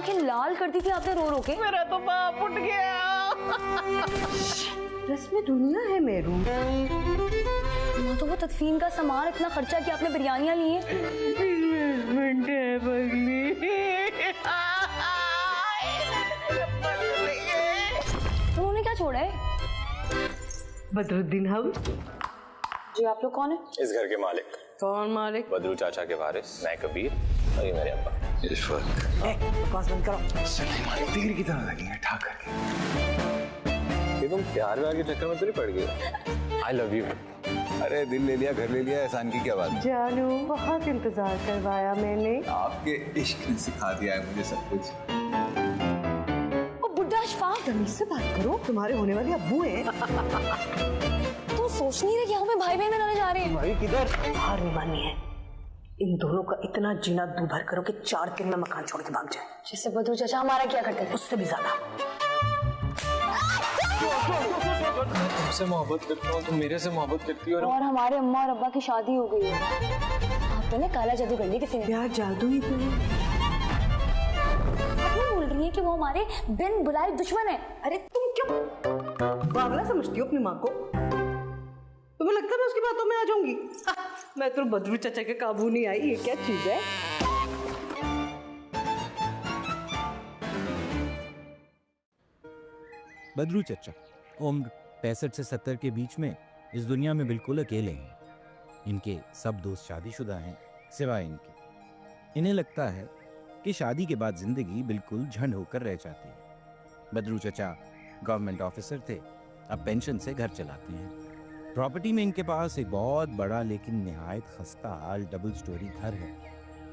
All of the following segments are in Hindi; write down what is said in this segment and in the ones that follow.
आंखें लाल कर दी थी आपने रो रो के। मेरा तो बाप उठ गया। रस्म दुनिया है मेरू। माँ तो वो तदफीन का सामान इतना खर्चा किया आपने, बिरयानियाँ ली हैं। उन्होंने क्या छोड़ा है? बदरुद्दीन हम। जी आप लोग कौन है? इस घर के मालिक। कौन मालिक? बदरू चाचा के वारिस, मैं कबीर और ये मेरे अब्बा। बकवास बंद करो। मालिक डिग्री की तरह लगेंगे ठाक करके। ये तुम प्यार व्यार के चक्कर में तो नहीं पड़ गए? I love you। अरे दिल ले लिया, घर ले लिया, एहसान की क्या बात? जानू बहुत इंतजार करवाया मैंने। आपके इश्क ने सिखा दिया है मुझे सब कुछ। ओ बुड्ढा अशफाक, तमीज से बात करो, तुम्हारे होने वाले अब्बू हैं। तुम सोच नहीं रहे कि हमें भाई बहन बनाने जा रहे हैं? भाई किधर? हार नहीं माननी है। इन दोनों का इतना जीना दूभर करो कि 4 दिन में मकान छोड़ के भाग जाए। जैसे बदरू चाचा हमारा क्या करते थे, उससे भी ज्यादा। तुमसे मोहब्बत करता हूँ, तुम मेरे से मोहब्बत करती हो। और हमारे अम्मा और अब्बा की शादी हो गई है। आपने ना काला जादू कर लिया किसी ने। प्यार जादू ही तो है। क्यों बोल रही है कि वो हमारे बिन बुलाए दुश्मन है? अरे तुम क्यों पागला समझती हो अपनी माँ को? तुम्हें लगता है मैं उसकी बातों में आ जाऊंगी? मैं तो बदरू चाचा के काबू नहीं आई। ये क्या चीज है? बदरू चचा उम्र 65 से 70 के बीच में इस दुनिया में बिल्कुल अकेले हैं। इनके सब दोस्त शादीशुदा हैं सिवाय इनके। इन्हें लगता है कि शादी के बाद जिंदगी बिल्कुल झंड होकर रह जाती है। बदरू चचा गवर्नमेंट ऑफिसर थे, अब पेंशन से घर चलाते हैं। प्रॉपर्टी में इनके पास एक बहुत बड़ा लेकिन निहायत खस्ता हाल डबल स्टोरी घर है,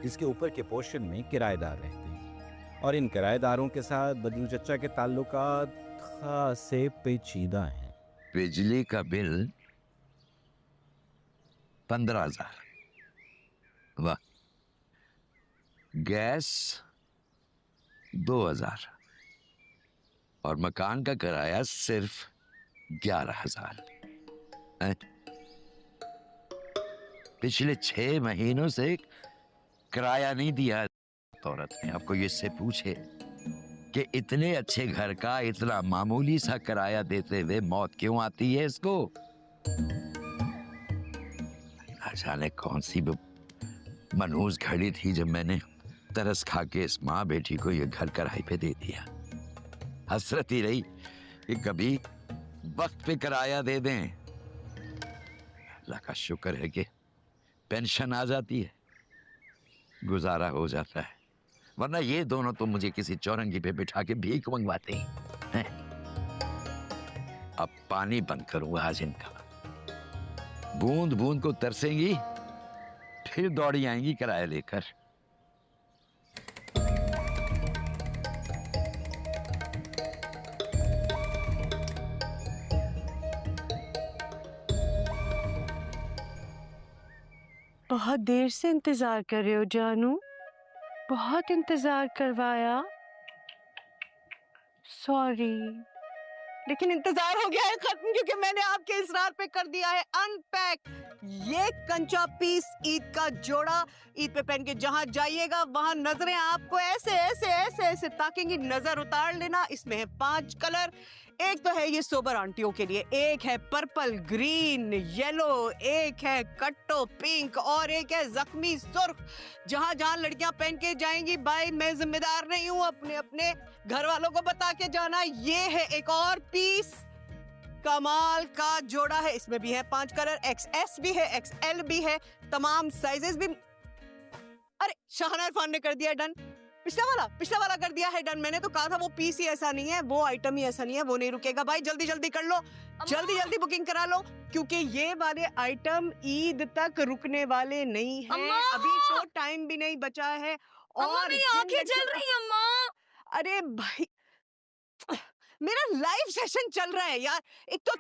जिसके ऊपर के पोर्शन में किराएदार रहते हैं। और इन किराएदारों के साथ बदरू चचा के ताल्लुकात खासे पेचीदा हैं। बिजली का बिल 15,000, वाह। गैस 2,000 और मकान का किराया सिर्फ 11,000। पिछले 6 महीनों से किराया नहीं दिया औरत ने। आपको ये से पूछे कि इतने अच्छे घर का इतना मामूली सा किराया देते हुए मौत क्यों आती है इसको? ना जाने कौन सी मनहूस घड़ी थी जब मैंने तरस खा के इस माँ बेटी को ये घर किराए पे दे दिया। हसरत ही रही कि कभी वक्त पे किराया दे दें। अल्लाह का शुक्र है कि पेंशन आ जाती है, गुजारा हो जाता है, वरना ये दोनों तो मुझे किसी चौरंगी पे बिठा के भीख मंगवाते हैं। अब पानी बंद करूंगा आज इनका। बूंद बूंद को तरसेंगी, फिर दौड़ी आएंगी किराया लेकर। बहुत देर से इंतजार कर रहे हो जानू, बहुत इंतजार करवाया। सॉरी, लेकिन इंतजार हो गया है खत्म, क्योंकि मैंने आपके इसरार पे कर दिया है अनपैक। ये कंचा पीस ईद का जोड़ा, ईद पे पहन के जहां जाइएगा वहां नजरें आपको ऐसे ऐसे ऐसे ऐसे ताकेंगी। नजर उतार लेना। इसमें है 5 कलर। एक तो है ये सोबर आंटियों के लिए, एक है पर्पल, ग्रीन, येलो, एक है कट्टो पिंक और एक है जख्मी सुर्ख। जहां जहां लड़कियां पहन के जाएंगी, भाई मैं जिम्मेदार नहीं हूं, अपने अपने घर वालों को बता के जाना। ये है एक और पीस, कमाल का जोड़ा है। इसमें भी है 5 कलर, XS भी है, XL भी है, तमाम साइजेस भी। अरे शाहना इरफान ने कर दिया डन। पिछला वाला कर दिया है डन। मैंने तो कहा था वो पीस ही ऐसा नहीं है, वो आइटम ही ऐसा नहीं है, वो नहीं रुकेगा। भाई जल्दी जल्दी कर लो, जल्दी जल्दी बुकिंग करा लो, क्योंकि ये वाले आइटम ईद तक रुकने वाले नहीं हैं। अभी तो टाइम भी नहीं बचा है। और मेरी आंखें जल रही हैं अम्मा। अरे भाई मेरा लाइव सेशन चल रहा है यार। एक तो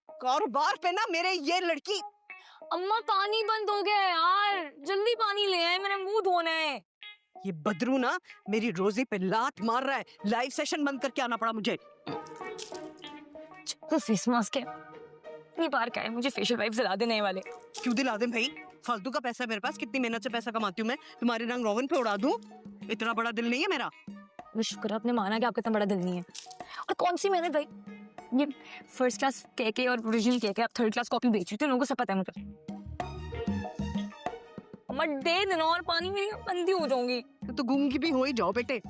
कारोबार पे ना मेरे ये लड़की। अम्मा पानी बंद हो गया है यार, जल्दी पानी ले आए, मेरा मुंह धोना है। ये बदरू ना मेरी रोजी पे लात मार रहा है। लाइव सेशन बंद करके आना पड़ा मुझे। तो फेस मास्क है, इतनी बार का है, मुझे फेशियल वाइप्स दिला देने वाले। क्यों दिला दें भाई, फालतू का पैसा है मेरे पास। कितनी मेहनत से पैसा कमाती हूँ मैं, तुम्हारे रंग रोगन पे उड़ा दूं? इतना बड़ा दिल नहीं है मेरा। बस शुक्र है आपने माना कि आपका इतना बड़ा दिल नहीं है। और कौन सी मेहनत भाई, ये फर्स्ट क्लास केके और ओरिजिनल केके आप थर्ड क्लास कॉपी बेच रहे थे, लोगों को सब पता है मुझे। अम्मा दे देना और पानी में बंदी हो जाऊंगी। तो गूंगी भी हो ही जाओ बेटे।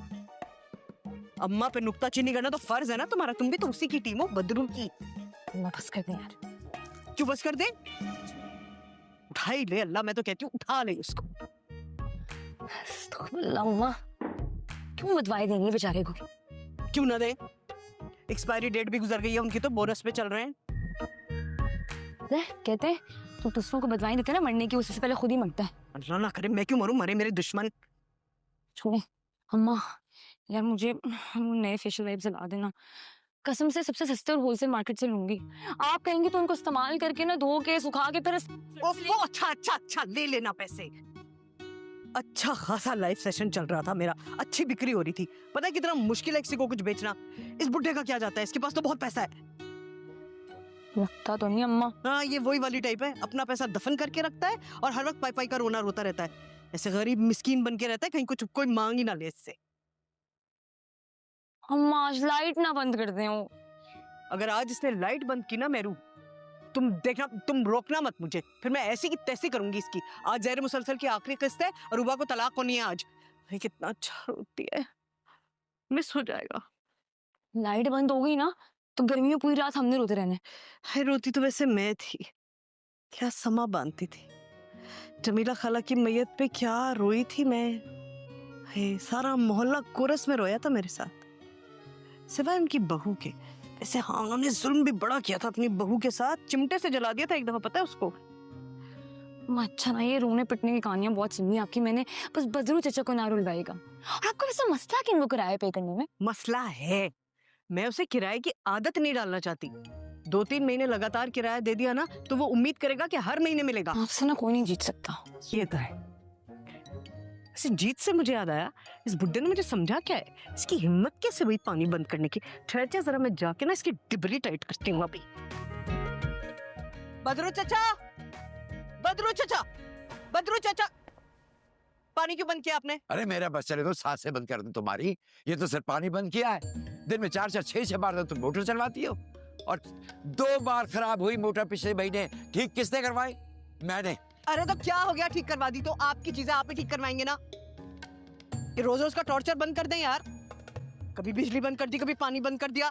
अम्मा पे नुक्ताचीनी करना तो फर्ज है ना तुम्हारा, तुम भी तो उसी की टीम हो, बदरू की। अम्मा बस कर दे यार। क्यों बस कर दे? उठा ही ले अल्लाह, मैं तो कहती हूँ उठा ले उसको। अस्तगफुरुल्लाह, अम्मा क्यों बदवाई देंगी बेचारे को? क्यों ना दे? एक्सपायरी डेट भी गुजर गई है उनकी, तो बोनस पे चल रहे हैं। कहते हैं तो दूसरों को बदवाई देते हैं ना मरने की, उससे पहले खुद ही मरता है। अल्लाह ना करे मैं क्यों मरूं, मरे मेरे दुश्मन। छोड़े अम्मा, यार मुझे नए फेशियल वाइप्स दिला देना, कसम से सबसे सस्ते और होलसेल मार्केट से लूंगी। आप कहेंगे तो उनको इस्तेमाल करके ना धो के सुखा के फिर ओफो, अच्छा अच्छा अच्छा ले लेना पैसे। अच्छा खासा लाइव सेशन चल रहा था मेरा, अच्छी बिक्री हो रही थी। पता है कितना मुश्किल है किसी को कुछ बेचना। इस बुड्ढे का क्या जाता है, इसके पास तो बहुत पैसा है। लगता तो नहीं अम्मा। हाँ ये वही वाली टाइप है, अपना पैसा दफन करके रखता है और हर वक्त पाई पाई का रोना रोता रहता है। ऐसे गरीब मिस्कीन बन के रहता है, कहीं कुछ कोई मांग ही ना ले इससे। अम्मा आज लाइट ना बंद कर दे। अगर आज इसने लाइट बंद की ना मेरू, तुम देखना, तुम रोकना मत मुझे, फिर मैं ऐसी की तैसी करूंगी इसकी। आज ज़हर मुसलसल की आखिरी किस्त है और रुबा को तलाक होनी है आज। भाई कितना अच्छा रोती है, मिस हो जाएगा। लाइट बंद हो गई ना तो गर्मियों पूरी रात हमने रोते रहने। हाय रोती तो वैसे मैं थी, क्या समा बांधती थी। जमीला खाला की मैयत पे क्या रोई थी मैं। हाय सारा मोहल्ला कोरस में रोया था मेरे साथ, सिवाय उनकी बहू के। वैसे हाँ उन्होंने जुल्म भी बड़ा किया था अपनी बहू के साथ, चिमटे से जला दिया था एक दफा, पता है उसको। अच्छा ना ये रोने पिटने की कहानियां बहुत सुनी आपकी मैंने, बस बदरू चचा को ना रुलवाएगा। और आपका वैसा मसला कि इनको किराया पे करने में? मसला है, मैं उसे किराए की आदत नहीं डालना चाहती। 2-3 महीने लगातार किराया दे दिया ना तो वो उम्मीद करेगा कि हर महीने मिलेगा। आपसे ना कोई नहीं जीत सकता। ये तो है। ऐसे जीत से मुझे याद आया, इस बुड्ढे ने मुझे समझा क्या है, इसकी हिम्मत कैसे हुई पानी बंद करने की। ठहर जा जरा, मैं जाके ना इसकी डिबरी टाइट करती हूँ अभी। बदरू चाचा, बदरू चाचा, बदरू चाचा, पानी क्यों बंद किया आपने? अरे मेरा बस चले तो सांसें बंद कर दूं तुम्हारी। ये तो सिर्फ पानी बंद किया है, दिन में 4 से 6 बार तुम मोटर चलवाती हो। और 2 बार खराब हुई मोटर पिछले महीने, ठीक किसने करवाई? मैंने। अरे तो क्या हो गया, ठीक करवा दी तो आपकी चीजें आप ही ठीक करवाएंगे ना। ये रोज रोज का टॉर्चर बंद कर दें यार। कभी बिजली बंद कर दी, कभी पानी बंद कर दिया।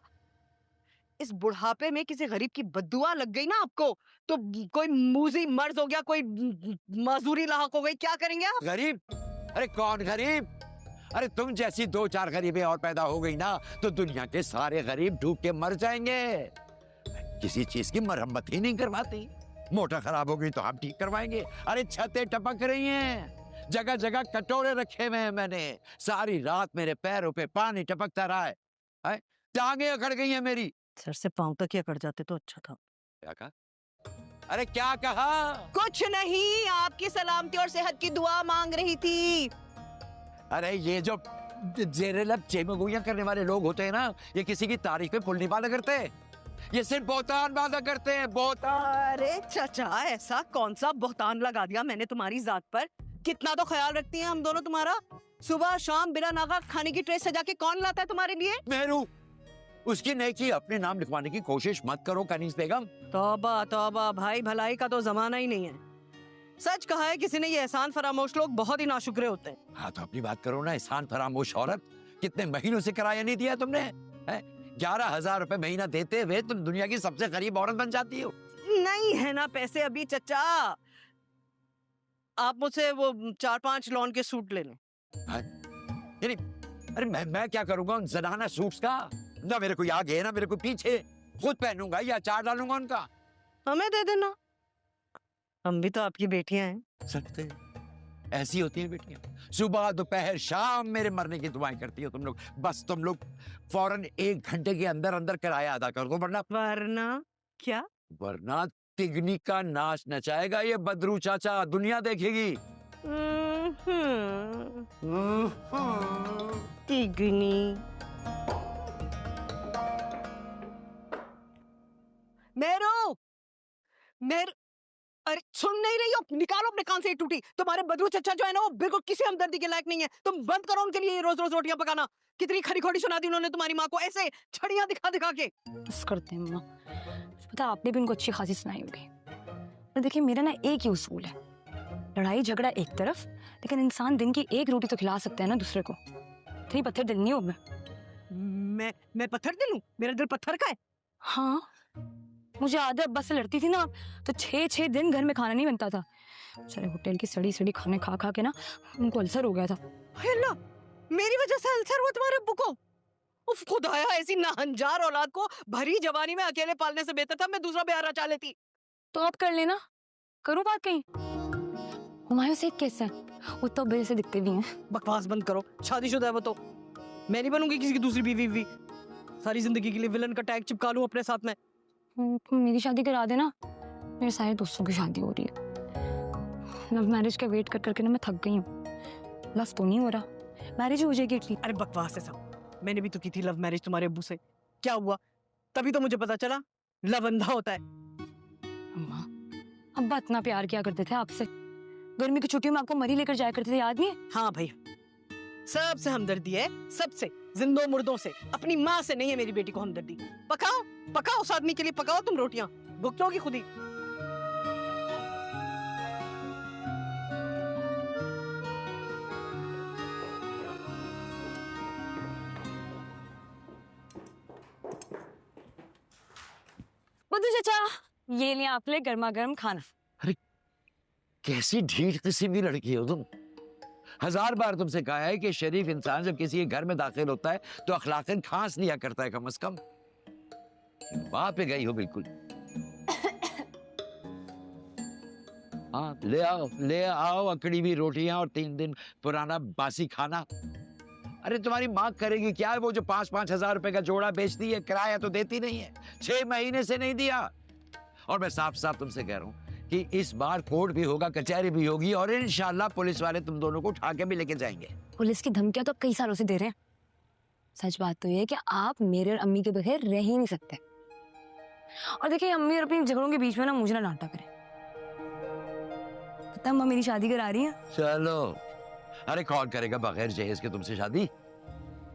इस बुढ़ापे में किसी गरीब की बद्दुआ लग गई ना आपको तो कोई मूजी मर्ज हो गया, कोई मजदूरी लाहक हो गई, क्या करेंगे आप? गरीब? अरे कौन गरीब? अरे तुम जैसी 2-4 गरीबें और पैदा हो गई ना तो दुनिया के सारे गरीब डूब के मर जाएंगे। किसी चीज की मरम्मत ही नहीं करवाती। मोटर खराब हो गई तो हम ठीक करवाएंगे। अरे छतें टपक रही हैं, जगह जगह कटोरे रखे हुए हैं मैंने, सारी रात मेरे पैरों पे पानी टपकता रहा है। टांगे अकड़ गई हैं मेरी। सर से पांव तक ही अकड़ जाते तो अच्छा था। क्या कहा? अरे क्या कहा? कुछ नहीं, आपकी सलामती और सेहत की दुआ मांग रही थी। अरे ये जो जेरे लब चेमगुइयां करने वाले लोग होते हैं ना, ये किसी की तारीफ पे पुल नहीं बांधा करते, ये सिर्फ बोहतान बांधा करते हैं। बोहतान। अरे चाचा ऐसा कौन सा बोहतान लगा दिया मैंने तुम्हारी जात पर? कितना तो ख्याल रखती हैं हम दोनों तुम्हारा। सुबह शाम बिना नागा खाने की ट्रे सजा के कौन लाता है तुम्हारे लिए? मेरू, उसकी नेकी अपने नाम लिखवाने की कोशिश मत करो कनीज बेगम। तौबा तौबा, भाई भलाई का तो जमाना ही नहीं है। सच कहा है किसी ने, ये एहसान फरामोश लोग बहुत ही नाशुक्रे होते हैं। हाँ तो अपनी बात करो ना। एहसान फरामोश औरत, कितने महीनों से किराया नहीं दिया तुमने? 11,000 रुपए महीना देते हुए तुम दुनिया की सबसे गरीब औरत बन जाती हो। नहीं है ना पैसे अभी चचा, आप मुझसे वो 4-5 लॉन के सूट ले लें। यानी अरे मैं क्या करूंगा उन जनाना सूट्स का? ना मेरे को आगे ना मेरे को पीछे, खुद पहनूंगा या चार डालूंगा उनका। हमें दे देना, हम भी तो आपकी बेटियां हैं। सकते ऐसी होती है बेटियां, सुबह दोपहर शाम मेरे मरने की दुआएं करती हो तुम लोग। बस तुम लोग फौरन 1 घंटे के अंदर अंदर किराया अदा कर दो, वरना क्या? वरना तिगनी का नाच नचाएगा ये बदरू चाचा, दुनिया देखेगी। तिगनी। मेरू, अरे सुन नहीं रही हो? निकालो अपने कान से ये टूटी। तुम्हारे बदरू चचा जो है ना वो बिल्कुल किसी हमदर्दी के लायक नहीं है। तुम बंद करो उनके लिए रोज रोज रोटियां पकाना। कितनी खरी खोटी सुना दी उन्होंने तुम्हारी माँ को, ऐसे छड़ियां दिखा दिखा के। बस करते हैं अम्मा, पता आपने भी उनको अच्छी खासी सुनाई होगी। और देखिए मेरा ना एक ही उसूल है, लड़ाई झगड़ा एक तरफ, लेकिन इंसान दिन की एक रोटी तो खिला सकता है ना दूसरे को। इतनी पत्थर दिल नहीं हूँ मैं पत्थर दिल हूँ? मेरा दिल पत्थर का है? हाँ, मुझे आदत अब्बा से लड़ती थी ना तो 6-6 दिन घर में खाना नहीं बनता था। सारे होटल की सड़ी सड़ी खाने खा खा के ना उनको अल्सर हो गया था। अल्लाह, मेरी वजह से अल्सर हुआ तुम्हारे अब्बू को? उफ खुदाया, ऐसी नाहंजार औलाद को भरी जवानी में अकेले पालने से बेहतर था मैं दूसरा ब्याह रचा लेती। तो आप कर लेना, करूँ बात कहीं? हुमायूं से कैसा है, वो तो अब्बे जैसे दिखते भी हैं। बकवास बंद करो, शादीशुदा है वो तो। मैं नहीं बनूंगी किसी की दूसरी बीवी। सारी जिंदगी के लिए विलन का टैग चिपका लूं अपने साथ में। मेरी शादी करा देना, मेरे सारे दोस्तों की शादी हो रही है। लव मैरिज का वेट कर करके ना मैं थक गई हूँ। लव तो नहीं हो रहा, मैरिज हो जाएगी एटलीस्ट। अरे बकवास है सब, मैंने भी तो की थी लव मैरिज तुम्हारे अब्बू से। क्या हुआ? तभी तो मुझे पता चला लव अंधा होता है। अम्मा, अब्बा इतना प्यार किया करते थे आपसे, गर्मी की छुट्टियों में आपको मरी लेकर जाया करते थे, याद नहीं है? हाँ भाई, सबसे हमदर्दी है, सबसे, जिंदों मुर्दों से। अपनी माँ से नहीं है मेरी बेटी को हमदर्दी। पकाओ पकाओ, उस आदमी के लिए पकाओ तुम रोटियां, भुगतोगी खुद ही। बुद्धू चाचा, ये लिया आप ले गर्मा गर्म खाना। कैसी ढीठ किस्म की लड़की हो तुम। 1000 बार तुमसे कहा है कि शरीफ इंसान जब किसी के घर में दाखिल होता है तो अखलाकन खांस लिया करता है कम से कम। वहां पे गई हो बिल्कुल। हाँ, ले आओ अकड़ी हुई रोटियां और 3 दिन पुराना बासी खाना। अरे तुम्हारी माँ करेगी क्या? वो जो 5-5 हजार रुपए का जोड़ा बेचती है, किराया तो देती नहीं है, 6 महीने से नहीं दिया। और मैं साफ साफ तुमसे कह रहा हूँ कि इस बार कोर्ट भी होगा, कचहरी भी होगी और इंशाल्लाह पुलिस वाले तुम दोनों को उठा के भी लेके जाएंगे। पुलिस की धमकियां तो आप कई सालों से दे रहे हैं। सच बात तो ये है कि आप मेरे और अम्मी के बगैर रह ही नहीं सकते। और देखिए अम्मी और अपनी झगड़ों के बीच में ना मुझे ना डांटा करें। पता अम्मा मेरी शादी करा रही है। चलो, अरे कौन करेगा बगैर जहेज के तुमसे शादी?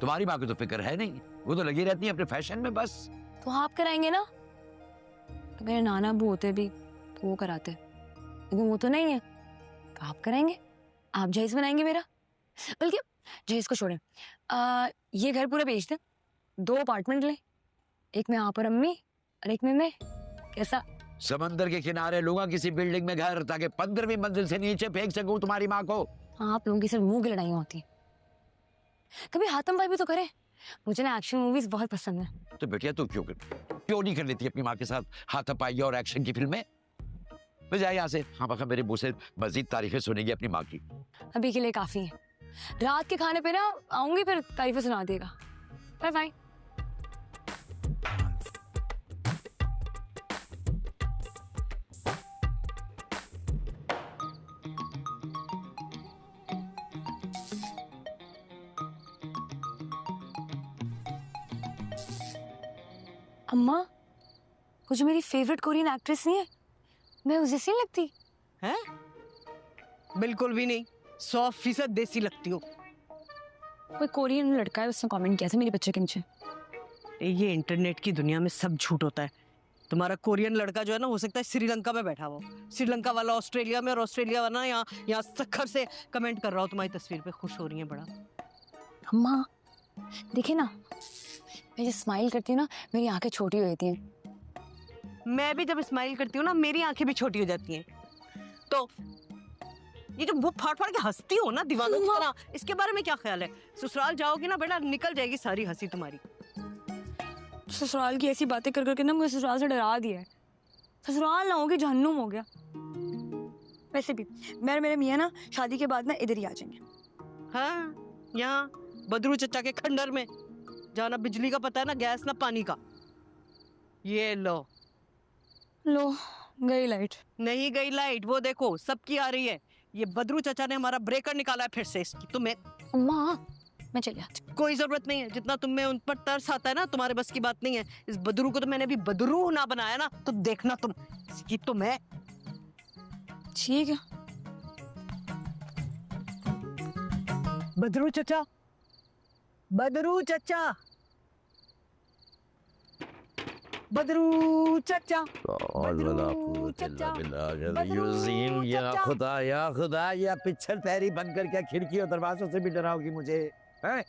तुम्हारी माँ को तो फिक्र है नहीं, वो तो लगी रहती है अपने फैशन में बस। तो आप कराएंगे ना? तो मेरे नाना अबू होते भी तो वो कराते, लेकिन वो तो नहीं है, तो आप कराएंगे, आप जहेज बनाएंगे मेरा। बल्कि जहेज को छोड़े, ये घर पूरा बेच दें, 2 अपार्टमेंट लें, एक में आप और अम्मी और एक में मैं। कैसा? समंदर के किनारे लूंगा किसी बिल्डिंग में घर, ताकि 15वीं मंजिल से नीचे फेंक सकूं तुम्हारी माँ को। आप लोगों की सिर्फ मुंह की लड़ाई होती, कभी हाथम भाई भी तो करें। मुझे ना एक्शन मूवीज बहुत पसंद है। तो बेटिया तू क्यों नहीं कर लेती अपनी माँ के साथ हाथापाई और एक्शन की फिल्में? जाए यहाँ से। हाँ बखा, मेरे मुंह से मजीद तारीफें सुनेगी अपनी माँ की। अभी के लिए काफी है, रात के खाने पे ना आऊंगी फिर तारीफें सुना देगा। Bye bye. अम्मा, वो जो मेरी फेवरेट कोरियन एक्ट्रेस नहीं है, मैं उस जैसी नहीं लगती? हैं? बिल्कुल भी नहीं, 100% देसी लगती हो। कोई कोरियन लड़का है, उसने कमेंट किया था मेरे बच्चे के नीचे। ये इंटरनेट की दुनिया में सब झूठ होता है। तुम्हारा कोरियन लड़का जो है ना, हो सकता है श्रीलंका में बैठा हो, श्रीलंका वाला ऑस्ट्रेलिया में, और ऑस्ट्रेलिया वाला यहाँ सखर से कमेंट कर रहा हो तुम्हारी तस्वीर पे, खुश हो रही है बड़ा। अम्मा देखिए ना, मैं जब स्माइल करती हूँ ना मेरी आंखें छोटी हो जाती हैं। मैं भी जब स्माइल करती हूँ ना मेरी आंखें भी छोटी हो जाती हैं। तो ये जो मुंह फाड़ फाड़ के हंसती हो ना दीवानों की तरह, इसके बारे में क्या ख्याल है? ससुराल जाओगी ना बेटा, निकल जाएगी सारी हंसी तुम्हारी। ससुराल की ऐसी बातें कर करके ना मुझे ससुराल से डरा दिया है। ससुराल ना होगी जहन्नुम हो गया। वैसे भी मैं और मेरे मियाँ ना शादी के बाद ना इधर ही आ जाएंगे। हाँ, यहाँ बदरू चचा के खंडर में, जहाँ ना बिजली का पता है ना गैस ना पानी का। ये लो गई लाइट। नहीं गई लाइट, वो देखो सबकी आ रही है। ये बदरू चचा ने हमारा ब्रेकर निकाला है फिर से इसकी। तुम्हें अम्मा मैं चली आती हूँ। कोई जरूरत नहीं है, जितना तुम में उन पर तरस आता है ना, तुम्हारे बस की बात नहीं है। इस बदरू को तो मैंने अभी बदरू ना बनाया ना, तो देखना तुम इसकी। तो मैं ठीक है। बदरू चचा, बदरू चचा, बदरू चचा, बदरू चचा, बदरू या चचा। खुदा या खुदा, या पिछल पैरी बनकर क्या खिड़की और दरवाजों से भी डराओगी मुझे, हैं?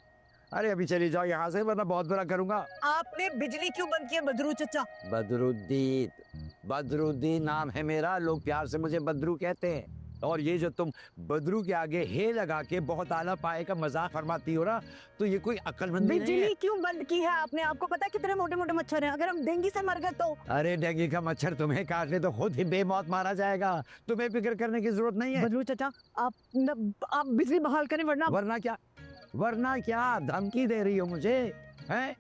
अरे अभी चली जाओ यहाँ से, वरना बहुत बुरा करूंगा। आपने बिजली क्यों बंद की है बदरू चचा? बदरुद्दीन, बदरुद्दीन नाम है मेरा, लोग प्यार से मुझे बदरू कहते हैं। और ये जो तुम बदरू के आगे हे लगा के बहुत आला पाए का मजाक फरमाती हो ना, तो ये कोई अक्लमंदी नहीं है। बिजली क्यों बंद की है आपने? आपको पता है कितने मोटे मोटे मच्छर हैं? अगर हम डेंगू से मर गए तो? अरे डेंगू का मच्छर तुम्हें काट ले तो खुद ही बेमौत मारा जाएगा, तुम्हें फिक्र करने की जरूरत नहीं है। बदरू चचा, आप बिजली बहाल करें, वरना क्या धमकी दे रही हो मुझे, हैं?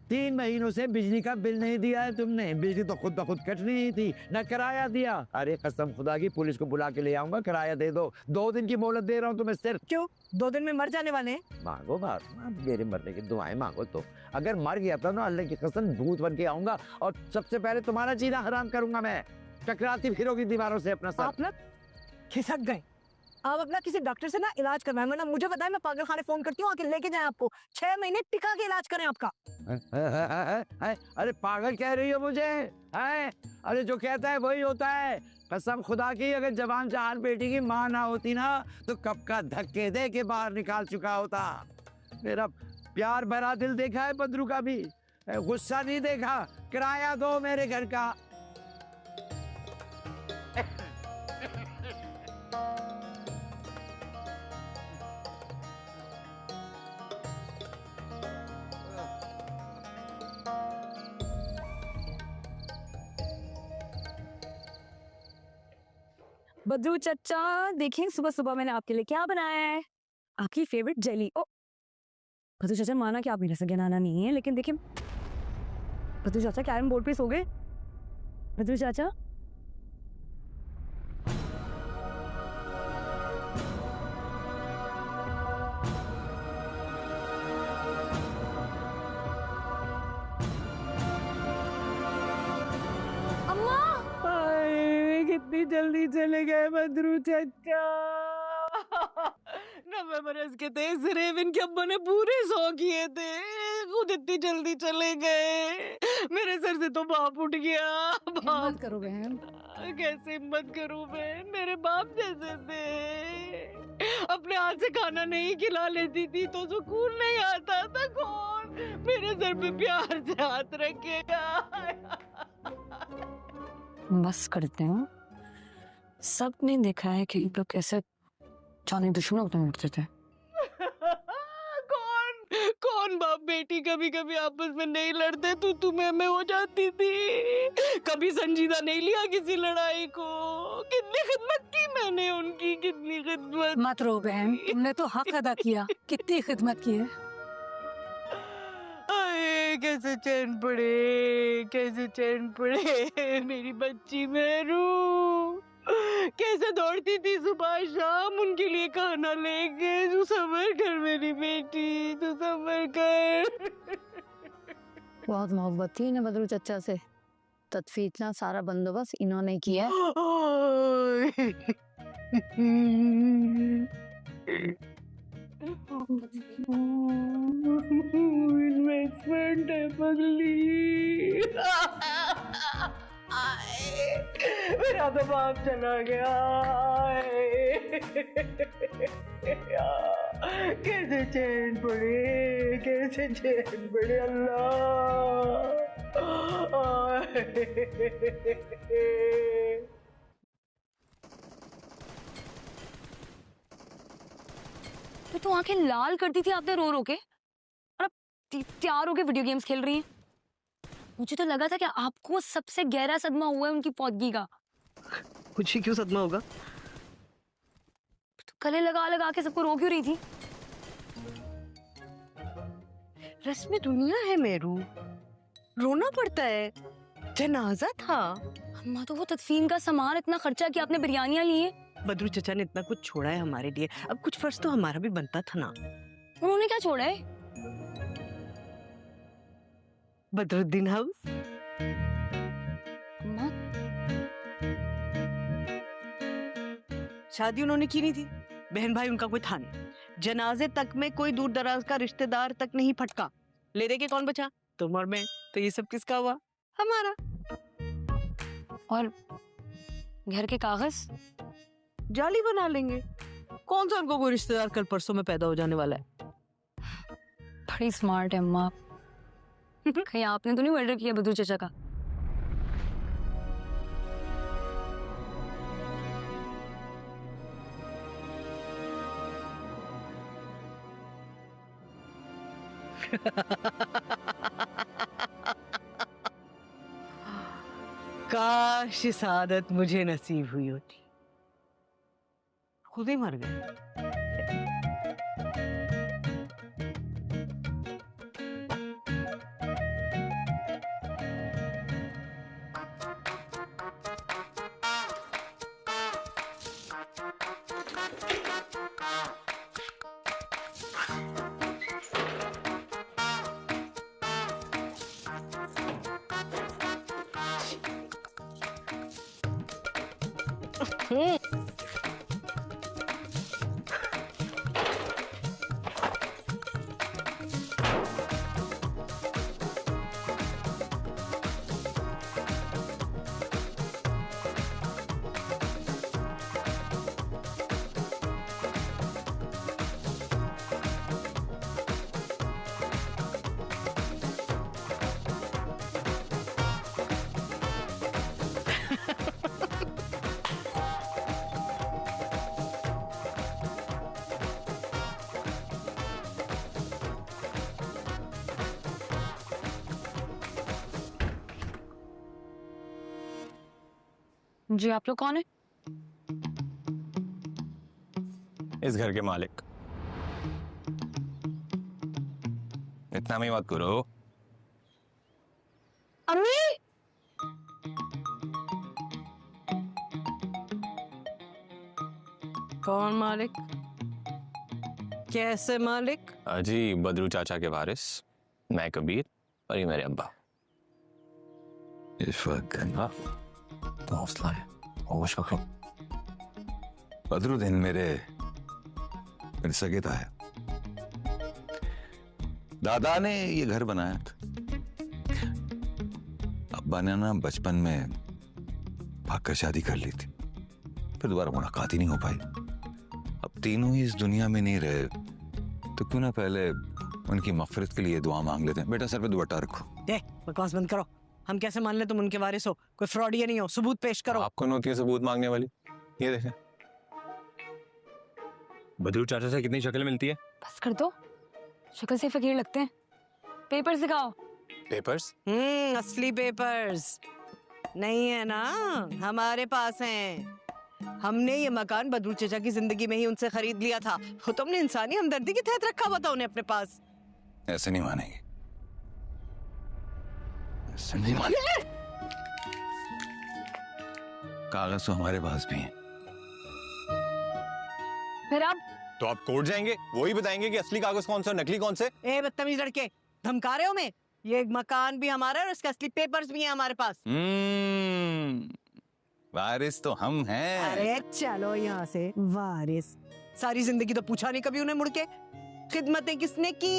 3 महीनों से बिजली का बिल नहीं दिया है तुमने, बिजली तो खुद ब खुद कटनी ही थी, न किराया दिया। अरे कसम खुदा की, पुलिस को बुला के ले आऊंगा, किराया दे दो। 2 दिन की मोहलत दे रहा हूँ तुम्हें सिर्फ। क्यों? 2 दिन में मर जाने वाले हैं? मांगो मेरे मरने की दुआएं मांगो। तो अगर मर गया था ना, अल्लाह की कसम भूत बन के आऊंगा और सबसे पहले तुम्हारा जीना हराम करूंगा मैं। टकराती फिरोगी दीवारों से अपना सर। आप ना खिसक गए। आप अपना किसी डॉक्टर से ना इलाज करवाएं, वरना मुझे बताएं, मैं पागल खाने फोन करती हूँ, आके लेके जाएं आपको। 6 महीने टिका के इलाज करें आपका। अरे पागल कह रही हो मुझे, हैं? अरे जो कहता है वही होता है। कसम खुदा की, अगर जवान जहान बेटी की माँ ना होती ना, तो कब का धक्के दे के बाहर निकाल चुका होता। मेरा प्यार भरा दिल देखा है बदरू का भी, गुस्सा नहीं देखा। किराया दो मेरे घर का। बदरू चचा, देखिए सुबह सुबह मैंने आपके लिए क्या बनाया है, आपकी फेवरेट जेली। ओ बदरू चाचा, माना कि आप मेरे से गिनाना नहीं है, लेकिन देखिए बदरू चाचा कैरम बोर्ड पे सो गए। बदरू चाचा, अम्मा, कितनी जल्दी चले गए बदरू चचा। नब्बे बरस के थे, सिर्फ इनके अब्बा ने पूरे 100 किए थे, खुद इतनी जल्दी चले गए। मेरे सर से तो बाप उठ गया। हिम्मत करो बहन। कैसे हिम्मत करूं बहन? मेरे बाप जैसे थे। अपने हाथ से खाना नहीं खिला लेती थी तो सुकून नहीं आता था। कौन मेरे सर पे प्यार से हाथ रखेगा? बस करते हो, सबने देखा है कि लोग कैसे जाने दुश्मनों को उठते थे। कौन बाप बेटी कभी कभी आपस में नहीं लड़ते, तू मैं हो जाती थी। कभी संजीदा नहीं लिया किसी लड़ाई को। कितनी खिदमत की मैंने उनकी, कितनी खिदमत। मत रो बहन, तुमने तो हक अदा किया, कितनी खिदमत की है। आए, कैसे चैन पड़े, कैसे चैन पड़े। मेरी बच्ची मेरू कैसे दौड़ती थी सुबह शाम उनके लिए खाना लेके। तू सबर कर मेरी बेटी, तू सबर कर। बहुत मोहब्बत थी इन्हें बदरू चचा से, तदफी इतना सारा बंदोबस्त इन्होंने किया। इन्वेस्टमेंट है पगली। मेरा तो बाप चला गया। कैसे चैन पड़े, कैसे चैन पड़े अल्लाह। तो आंखें लाल करती थी आपने रो रो के, और अब तैयार होके वीडियो गेम्स खेल रही हैं। मुझे तो लगा था कि आपको सबसे गहरा सदमा हुआ है उनकी फौतगी का। मुझे क्यों सदमा होगा? तो गले लगा लगा के सबको रो क्यों रही थी? रस्म दुनिया है मेरू, रोना पड़ता है। जनाजा था। अम्मा, तो वो तदफीन का सामान इतना खर्चा किया, आपने बिरयानियां ली हैं। बदरू चचा ने इतना कुछ छोड़ा है हमारे लिए, अब कुछ फर्ज तो हमारा भी बनता था ना। उन्होंने क्या छोड़ा है? बदरुद्दीन हाउस। अम्मा, शादी उन्होंने की नहीं थी, बहन भाई उनका कोई था नहीं, जनाजे तक में कोई दूर दराज का रिश्तेदार तक नहीं फटका, ले दे के कौन बचा? तुम और मैं। तो ये सब किसका हुआ? हमारा। और घर के कागज? जाली बना लेंगे, कौन सा उनको कोई रिश्तेदार कल परसों में पैदा हो जाने वाला है। बड़ी स्मार्ट है अम्मा। कहीं आपने तो नहीं मर्डर किया बद्रू चाचा का? काश इस आदत मुझे नसीब हुई होती, खुद ही मर गए। जी आप लोग कौन है? इस घर के मालिक। इतना भी मत करो। अम्मी! कौन मालिक? कैसे मालिक? अजी बद्रू चाचा के वारिस मैं कबीर और ये मेरे अब्बा। इश्फक, हाँ तो हौसला है, होश पकड़ो। बदरुद्दीन मेरे सगे ताया, दादा ने ये घर बनाया था। अब्बा ने ना बचपन में भागकर शादी कर ली थी, फिर दोबारा मुलाकात ही नहीं हो पाई। अब तीनों ही इस दुनिया में नहीं रहे, तो क्यों ना पहले उनकी मग़फ़िरत के लिए दुआ मांग लेते हैं। बेटा सर पे दुपट्टा रखो। दे बकवास बंद करो। हम कैसे मान ले तुम उनके वारिस हो? कोई फ्रॉड ये नहीं हो, सबूत पेश करो। आपको नौती है सबूत मांगने वाली? ये देखें, बद्रू चाचा से कितनी शक्ल मिलती है। बस कर दो, शक्ल से फकीर लगते हैं। पेपर दिखाओ। पेपर्स? असली पेपर्स नहीं है ना, हमारे पास हैं। हमने ये मकान बद्रू चाचा की जिंदगी में ही उनसे खरीद लिया था। वो तो हमने इंसानी हमदर्दी के तहत रखा हुआ था उन्हें अपने पास। ऐसे नहीं मानेंगे, ऐसे नहीं मानेंगे। कागज तो हमारे पास भी हैं। फिर आप तो आप कोर्ट जाएंगे, वो ही बताएंगे कि असली कागज कौन से और नकली कौन से। ए बदतमीज लड़के, धमका रहे हो मैं? ये मकान भी हमारा है और इसके असली पेपर्स भी हैं हमारे पास। वारिस तो हम हैं। अरे चलो यहाँ से। वारिस सारी जिंदगी तो पूछा नहीं कभी उन्हें मुड़ के। खिदमतें किसने की?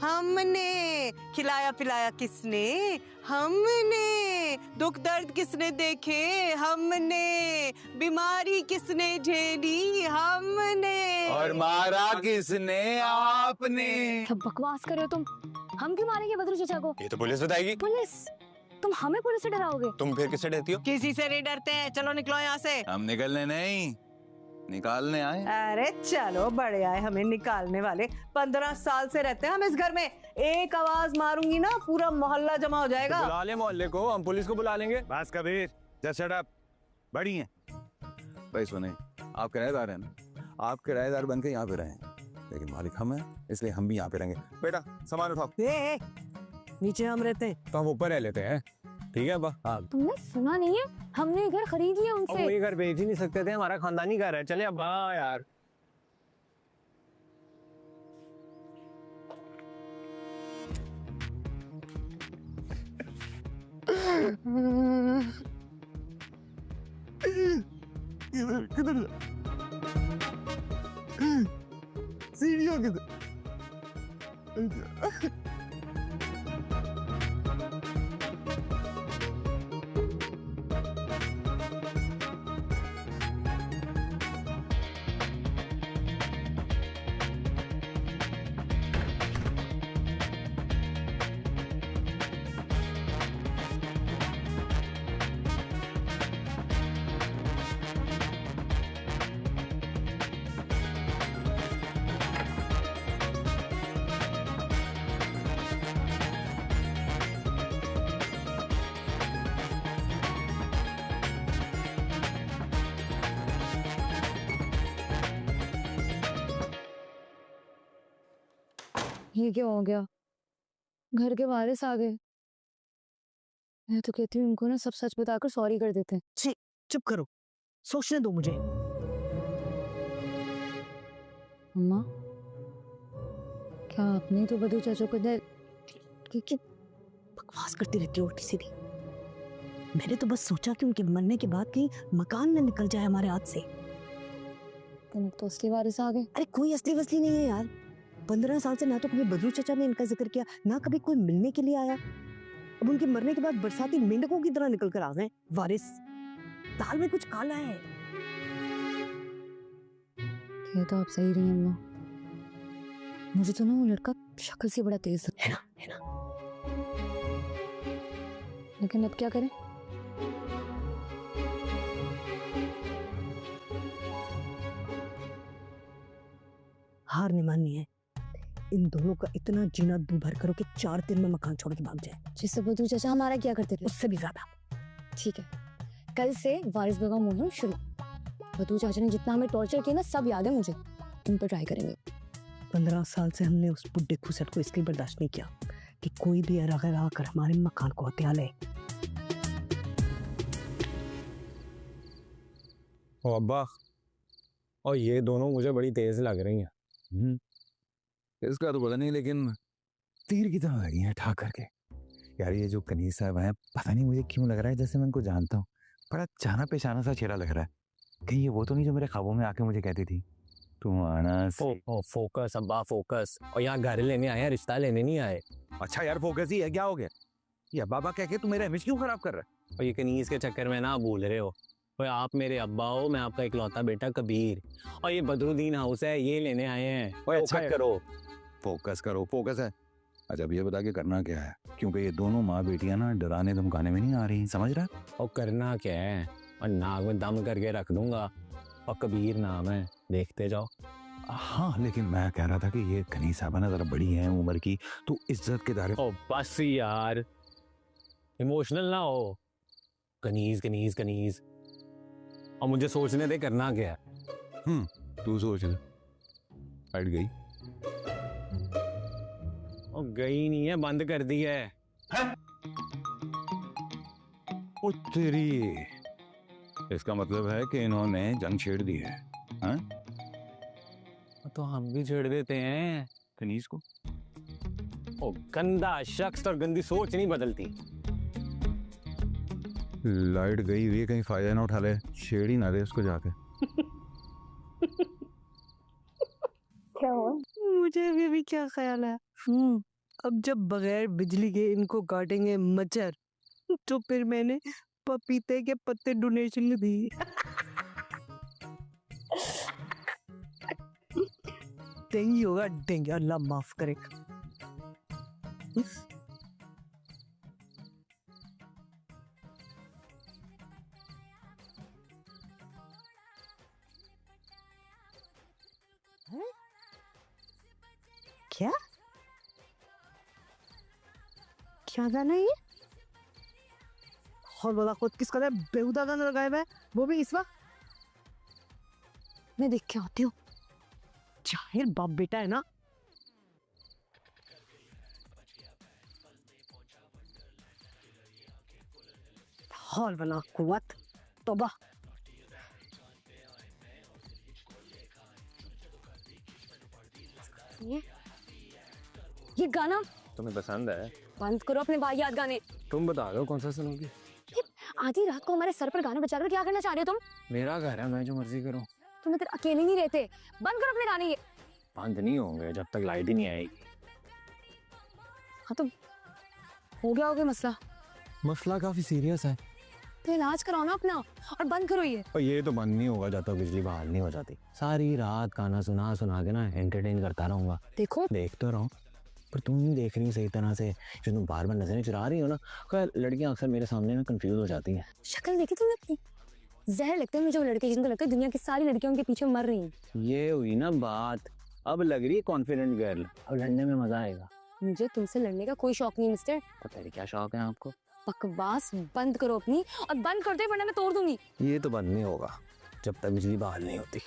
हमने। खिलाया पिलाया किसने? हमने। दुख दर्द किसने देखे? हमने। बीमारी किसने झेली? हमने। और मारा किसने? आपने। सब बकवास कर रहे हो तुम। हम क्यों मारेंगे बद्रू चाचा को? ये तो पुलिस बताएगी। पुलिस? तुम हमें पुलिस से डराओगे? तुम फिर किससे डरती हो? किसी से नहीं डरते हैं, चलो निकलो यहाँ से। हम निकलने नहीं, निकालने आए। अरे चलो, बड़े आए हमें निकालने वाले। 15 साल से रहते हैं हम इस घर में। एक आवाज मारूंगी ना पूरा मोहल्ला जमा हो जाएगा। बुला ले मोहल्ले को, हम पुलिस को बुला लेंगे। बस कबीर, जस्ट शट अप। बड़ी हैं। भाई सुने, आप किराएदार हैं ना, आप किराएदार बन के यहाँ पे रहें, लेकिन मालिक हम हैं, इसलिए हम भी यहाँ पे रहेंगे। बेटा सामान उठाओ। ए, नीचे हम रहते हैं। तो हम ऊपर रह लेते हैं, ठीक है बा? हाँ। तुमने सुना नहीं है? हमने ये घर खरीद लिया उनसे। वो ये घर बेच ही नहीं सकते थे, हमारा खानदानी घर है। चले अब यार। किधर हो किधर? ये क्या हो गया? घर के वारिस आ गए। मैं तो कहती हूँ इनको ना सब सच बताकर सॉरी कर देते हैं। छी, चुप करो, सोचने दो मुझे। अम्मा, क्या आपने तो बदू चाचो को बकवास करती रहती हो उल्टी सीधी। मैंने तो बस सोचा कि उनके मरने के बाद कहीं मकान न निकल जाए हमारे हाथ से। तो असली वारिस आ गए। अरे कोई असली वसली नहीं है यार। 15 साल से ना तो कभी बदरू चाचा ने इनका जिक्र किया, ना कभी कोई मिलने के लिए आया। अब उनके मरने के बाद बरसाती मेंढकों की तरह निकल कर आ गए वारिस। दाल में कुछ काला है। ये तो आप सही रही हैं अम्मा। मुझे तो ना वो लड़का शक्ल से बड़ा तेज है ना, है ना। लेकिन अब क्या करें? हार नहीं माननी है। इन दोनों का इतना जीना दू भर करो कि 4 दिन में मकान छोड़ के भाग जाए। जिससे बदू चाचा हमारा क्या करते थे? उससे भी ज्यादा। ठीक है, कल से वारिस बेगम मुहिम शुरू। बदू चाचा ने जितना हमें टॉर्चर किया ना, सब याद है मुझे। तुम पे ट्राई करेंगे। 15 साल से हमने उस बुड्ढे खुसट को इसलिए बर्दाश्त नहीं किया कि कोई भी अरागर आकर हमारे मकान को हत्या ले। ओ अब्बा, और ये दोनों मुझे बड़ी तेज लग रही हैं। इसका तो पता नहीं, लेकिन तीर की तरह लगी है ठाक करके। यार ये जो कनीज साहब हैं, पता नहीं मुझे क्यों लग रहा है जैसे मैं इनको जानता हूँ। बड़ा जाना पहचाना सा चेहरा लग रहा है। कहीं ये वो तो नहीं जो मेरे ख्वाबों में आके मुझे कहती थी तुम आना फोकस अब्बा, फोकस। और यहाँ घर लेने आए हैं, रिश्ता लेने नहीं आए। अच्छा यार फोकस ही है, क्या हो गया? ये बाबा कह के तू मेरा इमेज क्यों खराब कर रहा है? और ये कनीज के चक्कर में ना भूल रहे हो। और आप मेरे अब्बा हो, मैं आपका इकलौता बेटा कबीर। और ये बदरुद्दीन हाउस है, ये लेने आए हैं। अच्छा फोकस करो। फोकस करो, फोकस है। अच्छा अब ये बता के करना क्या है? क्योंकि ये दोनों माँ बेटियां ना डराने धमकाने में नहीं आ रही, समझ रहा है? और करना क्या है? और नाक में दम करके रख दूंगा। और कबीर नाम है, देखते जाओ। हाँ लेकिन मैं कह रहा था कि ये कनीज साहब ना जरा बड़ी हैं उम्र की, तो इज्जत के दायरे। ओ बस यार, इमोशनल ना हो। कनीज कनीज कनीज। और मुझे सोचने दे करना क्या है। तू सोच ले। हट गई। और गई नहीं है, बंद कर दी है। ओ तेरी, इसका मतलब है कि इन्होंने जंग छेड़ दी है। हाँ? तो हम भी छेड़ देते हैं कनीज को। ओ गंदा शख्स और गंदी सोच नहीं बदलती। लाइट गई हुई है, कहीं फायदा ना उठा ले, छेड़ ही ना दे उसको जाके। क्या हुआ? मुझे भी क्या ख्याल है। अब जब बगैर बिजली के इनको काटेंगे मच्छर, तो फिर मैंने पपीते के पत्ते डोनेशन में दी। डेंगू होगा, डेंगू, अल्लाह माफ करेगा। क्या क्या गाना है ये? और बोला खुद किस कदर बेहुदा गाना लगाया हुआ है, वो भी इस वक्त। मैं देख के आती हूँ। जाहिर बाप बेटा है ना। हौल वला कुव्वत तौबा। ये गाना तुम्हें पसंद है? बंद करो अपने वाहियात गाने। तुम बता दो कौन सा सुनोगी। ये आधी रात को हमारे सर पर गाने बजाकर क्या करना चाह रहे हो तुम? मेरा घर है, मैं जो मर्जी करूं। तुम इधर अकेले नहीं रहते। बंद करो अपने गाने ये। बंद नहीं होंगे जब तक लाइट ही नहीं आएगी। हाँ तो हो गया मसला। मसला काफी सीरियस है। तो इलाज कराओ ना अपना और बंद करो ये। और ये तो बंद नहीं होगा जब तक बिजली बहाल नहीं हो जाती। सारी रात गाना सुना सुना के ना एंटरटेन करता रहूंगा। देखो देख तो रहा हूँ, पर तुम नहीं देख रही हो सही तरह से। जो तुम बार बार नजरें चुरा रही हो ना, लड़कियां अक्सर मेरे सामने ना कंफ्यूज हो जाती हैं। शक्ल देखी तुमने अपनी? जहर लगता है मुझे वो लड़के जिनको लगता है दुनिया की सारी लड़कियों उनके पीछे मर रही हैं। ये हुई ना बात। अब लग रही है कॉन्फिडेंट गर्ल। अब लड़ने में मजा आएगा। मुझे तुमसे लड़ने का कोई शौक नहीं मिस्टर। तो तेरी क्या शौक है आपको? बकवास बंद करो अपनी, और बंद कर दो वरना मैं तोड़ दूंगी। ये तो बंद नहीं होगा जब तक बिजली बहाल नहीं होती।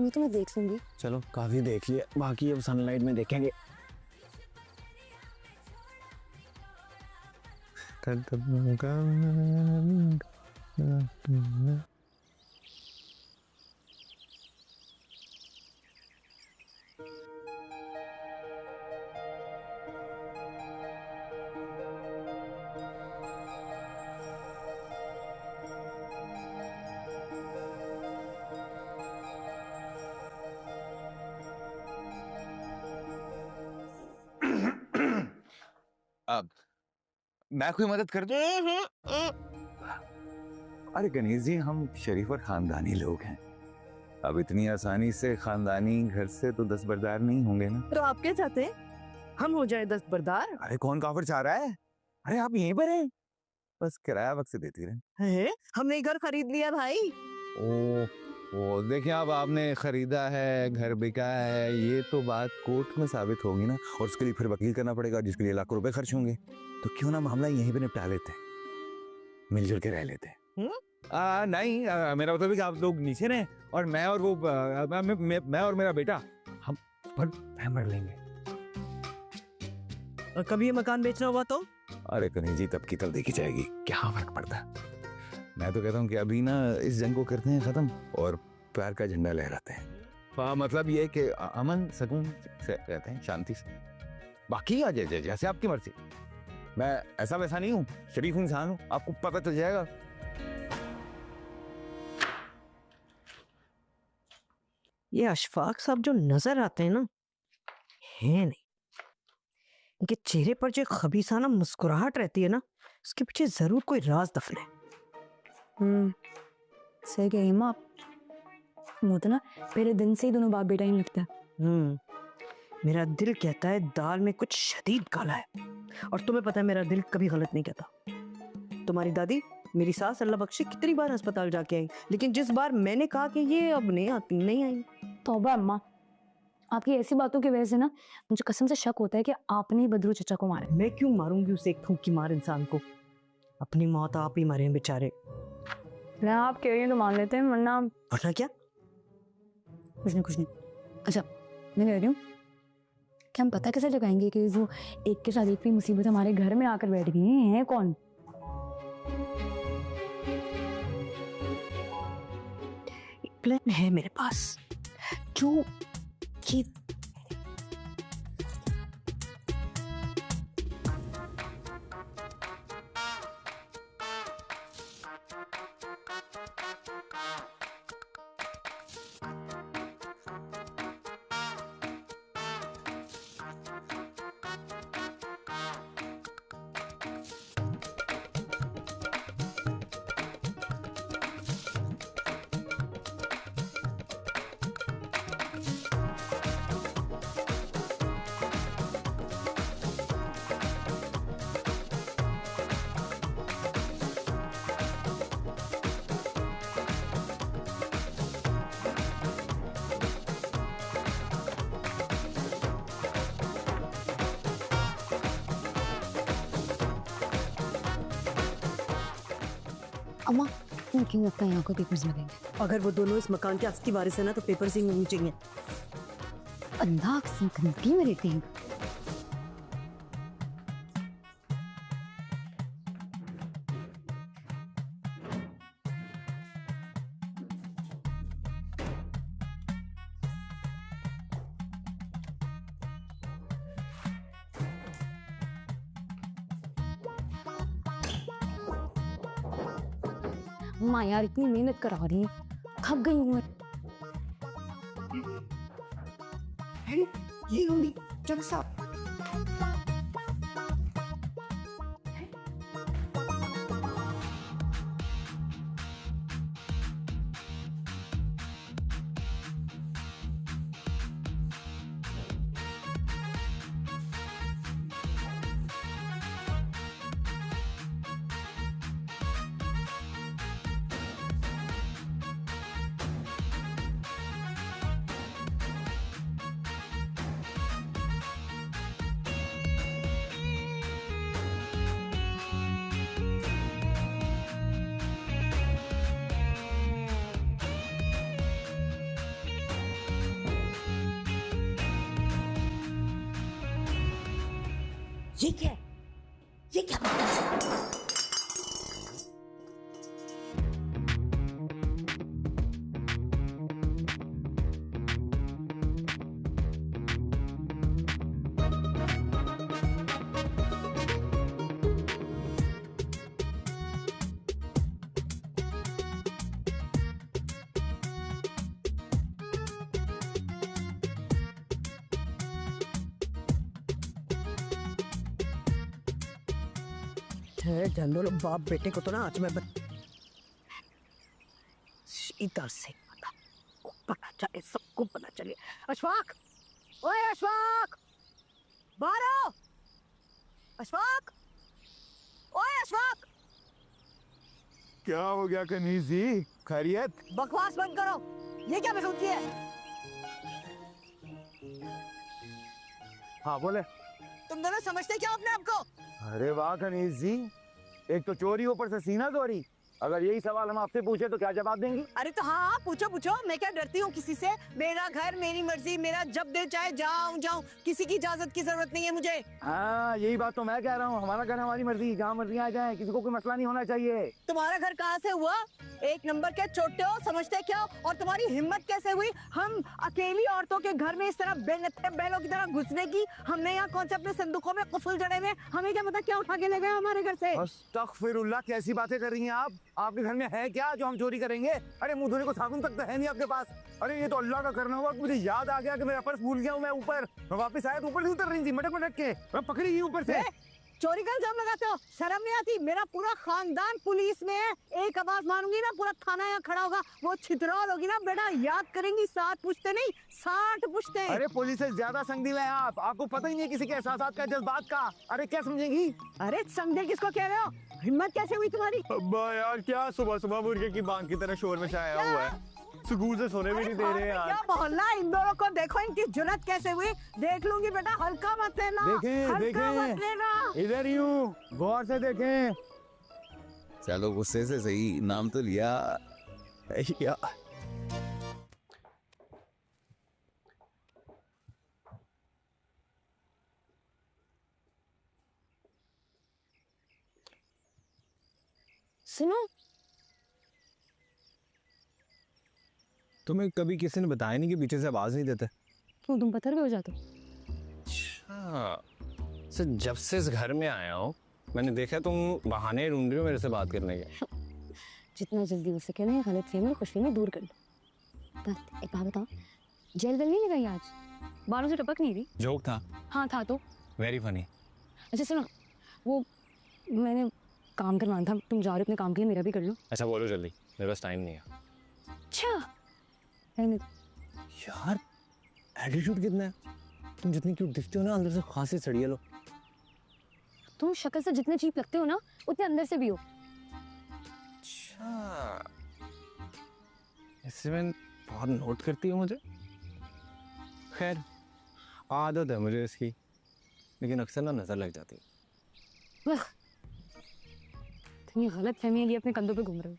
मैं तुम्हें देख लूंगी। चलो काफी देख लिया, बाकी अब सनलाइट में देखेंगे। अब मैं कोई मदद कर दूं? अरे गणेश जी, हम शरीफ और खानदानी लोग हैं। अब इतनी आसानी से खानदानी घर से तो दस्तबरदार नहीं होंगे ना। तो आप क्या चाहते हैं, हम हो जाए दस्तबरदार? अरे कौन काफिर चाह रहा है? अरे आप यहीं पर हैं, बस किराया वक्त से देती रहे। है हमने घर खरीद लिया भाई। ओ देखिए, अब आपने खरीदा है, घर बिका है, ये तो बात कोर्ट में साबित होगी ना, और उसके लिए फिर वकील करना पड़ेगा जिसके लिए लाखों रुपए खर्च होंगे। तो क्यों ना मामला यहीं पे निपटा लेते हैं, मिलजुल के रह लेते हैं। नहीं, मेरा मतलब है कि आप लोग नीचे रहे और मैं और वो मैं और मेरा बेटा हम पर हैमर लेंगे। और कभी ये मकान बेचना हुआ तो? अरे कन्हैया जी, तब की तब देखी जाएगी, क्या फर्क पड़ता है। मैं तो कहता हूँ कि अभी ना इस जंग को करते हैं खत्म और प्यार का झंडा लहराते हैं। मतलब ये कि अमन सुकून से रहते हैं, शांति से। बाकी आ जाए जैसे आपकी मर्जी। मैं ऐसा वैसा नहीं हूँ, शरीफ इंसान हूँ, आपको पता चल जाएगा। ये अशफाक साहब जो नजर आते हैं ना, है नहीं। इनके चेहरे पर जो खबीसाना मुस्कुराहट रहती है ना, उसके पीछे जरूर कोई राज दफन है। सही कही माँ। वो तो ना पहले दिन से ही दोनों बाप बेटा ही लगता है। मेरा दिल कहता है दाल में कुछ शदीद काला है, और तुम्हें पता है मेरा दिल कभी गलत नहीं कहता। तुम्हारी दादी, मेरी सास अल्लाह बख्शे, कितनी बार अस्पताल जाके आई, लेकिन जिस बार मैंने कहा कि ये अब नहीं आती, नहीं आई। तौबा अम्मा, आपकी ऐसी बातों की वजह से ना मुझे कसम से शक होता है कि आपने ही बदरू चचा को मारा। मैं क्यों मारूंगी उसे, एक थूक की मार इंसान को? अपनी मौत आप ही मरे हैं बेचारे। मैं आप कह रही हैं तो मान लेते हैं, वरना वरना क्या? कुछ नहीं। अच्छा मैं कह रही हूँ कि हम पता कैसे लगाएंगे कि जो एक के साथ एक भी मुसीबत हमारे घर में आकर बैठ गई है कौन? एक प्लान है मेरे पास जो कि अम्मा क्यों लगता है यहाँ को पेपर्स लगेंगे? अगर वो दोनों इस मकान के असली वारिस है ना, तो पेपर से मिलनी चाहिए। अल्लाह की गंदगी में रहते हैं। माँ यार इतनी मेहनत करा रही है, थक गई हूँ। चुप साहब। ये क्या है? ये क्या बकवास है? जानदो लो बाप बेटे को तो ना आज मैं इधर से पता चले, सबको पता चले। अशफाक, ओए अशफाक, बाहर आओ। अशफाक, ओए अशफाक। क्या हो गया कनीज जी, खैरियत? बकवास बंद करो, ये क्या बेसूती है? हाँ बोले। तुम दोनों समझते क्या अपने आप को? अरे वाह कनीज जी, एक तो चोरी ऊपर से सीना चोरी। अगर यही सवाल हम आपसे पूछे तो क्या जवाब देंगी? अरे तो हाँ पूछो पूछो, मैं क्या डरती हूँ किसी से? मेरा घर मेरी मर्जी, मेरा जब दिल चाहे जाऊँ जाऊँ, किसी की इजाजत की जरूरत नहीं है मुझे। हाँ यही बात तो मैं कह रहा हूँ, हमारा घर हमारी मर्जी, जहाँ मर्जी आ जाए, किसी को कोई मसला नहीं होना चाहिए। तुम्हारा घर कहाँ से हुआ? एक नंबर के छोटे हो, समझते क्या हो? और तुम्हारी हिम्मत कैसे हुई हम अकेली औरतों के घर में इस तरह बेनत्थे बैलों की तरह घुसने की? हमने यहाँ कौन से अपने संदूकों में कुफल जड़े हुए, हमें क्या पता क्या उठा के ले गए हमारे घर से? अस्तगफिरुल्लाह, कैसी बातें कर रही हैं आप? आपके घर में है क्या जो हम चोरी करेंगे? अरे मुंह धोने को साबुन तक तो है नहीं आपके पास। अरे ये तो अल्लाह का करना हुआ, मुझे याद आ गया कि मेरा पर्स भूल गया हूँ मैं ऊपर। मैं वापस आया तो ऊपर से उतर रही थी, मटक मटक के मैं पकड़ी गई ऊपर से। चोरी का इल्जाम लगाते हो, शर्म नहीं आती? मेरा पूरा खानदान पुलिस में है, एक आवाज मारूंगी ना पूरा थाना यहाँ खड़ा होगा। वो छितरौल होगी ना बेटा, याद करेंगी 7 पूछते नहीं 60 पूछते। अरे पुलिस से ज्यादा संगदिल है आप, आपको पता ही नहीं है किसी के एहसासात का, जज्बात का। अरे क्या समझेंगी? अरे संगदिल किसको कह रहे हो? हिम्मत कैसे हुई तुम्हारी? अब्बा यार क्या सुबह सुबह मुर्गे की बांग की तरह शोर मचाया हुआ है, सुकून से सोने भी नहीं दे रहे यार। क्या मोहल्ला, इन दोनों को देखो, इनकी जुनत कैसे हुई। देख लूंगी बेटा, हल्का मत लेना, देखें हल्का मत देखें, लेना। इधर यूं गौर से देखें। चलो गुस्से से सही, नाम तो लिया। या सुनो, तुम्हें कभी किसी ने बताया नहीं कि पीछे से आवाज नहीं देते? क्यों तुम पत्थर पे हो जाते हो? अच्छा, सर जब से इस घर में आया हूँ मैंने देखा तुम बहाने ढूंढ रही हो मेरे से बात करने के। जितना जल्दी हो सके ना गलतफहमी खुशफहमी दूर कर लो। बस एक बात बताओ, जेल वेल नहीं लगाई आज? बालों से टपक नहीं रही? जोक था? हाँ था तो। Very funny. अच्छा सुनो, वो मैंने काम करवाना था, तुम जा रहे हो अपने काम के लिए, मेरा भी कर लो। अच्छा बोलो जल्दी, मेरे पास टाइम नहीं है। अच्छा रहने दो। यार एटीट्यूड कितना है, तुम जितनी क्यूट दिखते हो ना अंदर से खासी सड़िया लो। तुम शक्ल से जितने चीप लगते हो ना उतने अंदर से भी हो। अच्छा इससे मैं बहुत नोट करती हूँ मुझे। खैर आदत है मुझे इसकी, लेकिन अक्सर ना नजर लग जाती है। तुम ये गलत फहमी लिए अपने कंधों पे घूम रहे हो।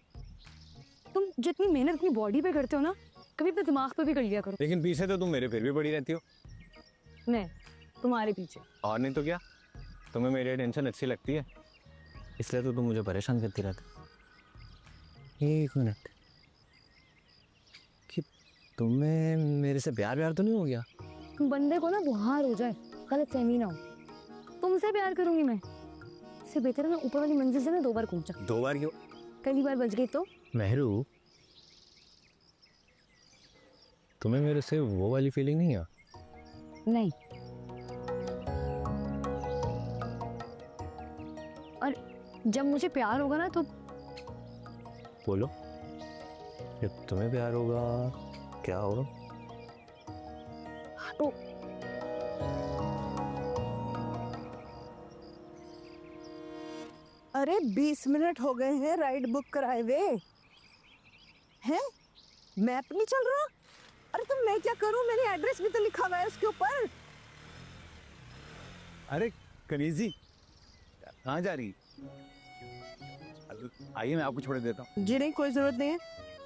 तुम जितनी मेहनत अपनी बॉडी पे करते हो ना, कभी अपने दिमाग पे भी कर लिया करो। लेकिन पीछे तो तुम मेरे फिर भी पड़ी रहती हो। मैं तुम्हारे पीछे? और नहीं तो क्या, तुम्हें मेरी टेंशन अच्छी लगती है, इसलिए तो तुम मुझे परेशान करती रहती। एक मिनट, कि तुम्हें मेरे से प्यार तो नहीं हो गया? तुम बंदे को ना बुहार हो जाए, गलत फहमी ना हो। तुमसे प्यार करूंगी मैं, इससे बेहतर है मैं ऊपर वाली मंजिल से ना 2 बार कूद जाऊं। 2 बार क्यों? पहली बार बच गई तो? महरू, तुम्हें मेरे से वो वाली फीलिंग नहीं है? नहीं, और जब मुझे प्यार होगा ना तो बोलो, जब तुम्हें प्यार होगा क्या होगा? तो अरे 20 मिनट हो गए हैं राइड बुक कराए हुए हैं, मैप नहीं चल रहा। अरे तो मैं क्या करूं, मैंने एड्रेस भी तो लिखा हुआ है उसके ऊपर। अरे कनीज जी, कहाँ जा रही? आइए मैं आपको छोड़ देता हूँ। जी नहीं, कोई जरूरत नहीं है,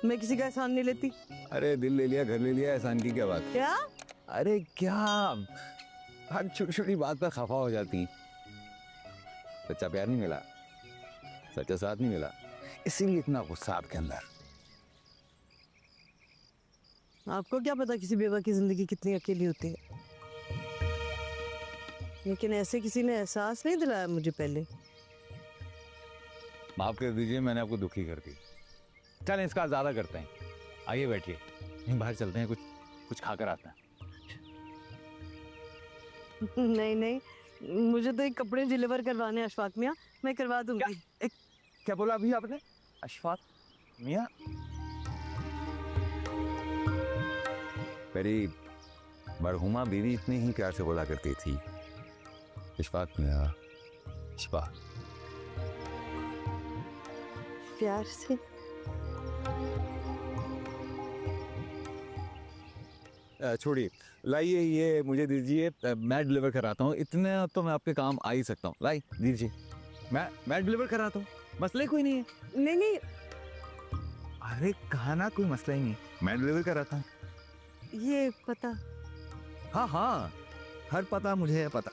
मैं किसी का एहसान नहीं लेती। अरे दिल ले लिया, घर ले लिया, एहसान की क्या बात? क्या? अरे क्या, हर छोटी छोटी बात पर खफा हो जाती। सच्चा प्यार नहीं मिला, सच्चा साथ नहीं मिला, इसीलिए इतना गुस्सा आपके अंदर। आपको क्या पता किसी बेवा की जिंदगी कितनी अकेली होती है, लेकिन ऐसे किसी ने एहसास नहीं दिलाया मुझे पहले। माफ कर दीजिए, मैंने आपको दुखी कर दी। चलें इसका ज्यादा करते हैं, आइए बैठिए, कहीं बाहर चलते हैं, कुछ खाकर आते हैं। नहीं नहीं, मुझे तो एक कपड़े डिलीवर करवाने हैं अशफाक मियाँ, मैं करवा दूंगी। क्या बोला अभी आपने? अशफाक मियाँ? मेरी मरहुमा बीवी इतनी ही प्यार से बोला करती थी, अशफाक मियाँ, अशफाक। प्यार से? छोड़िए, लाइए ये मुझे दीजिए, मैं डिलीवर कराता हूँ। इतने तो मैं आपके काम आ ही सकता हूँ। लाई दीजिए, मैं डिलीवर कराता हूँ, मसले कोई नहीं है। नहीं नहीं, अरे कहा ना कोई मसला ही नहीं, मैं डिलीवर कराता हूँ। ये पता? हाँ हाँ, हर पता मुझे है पता।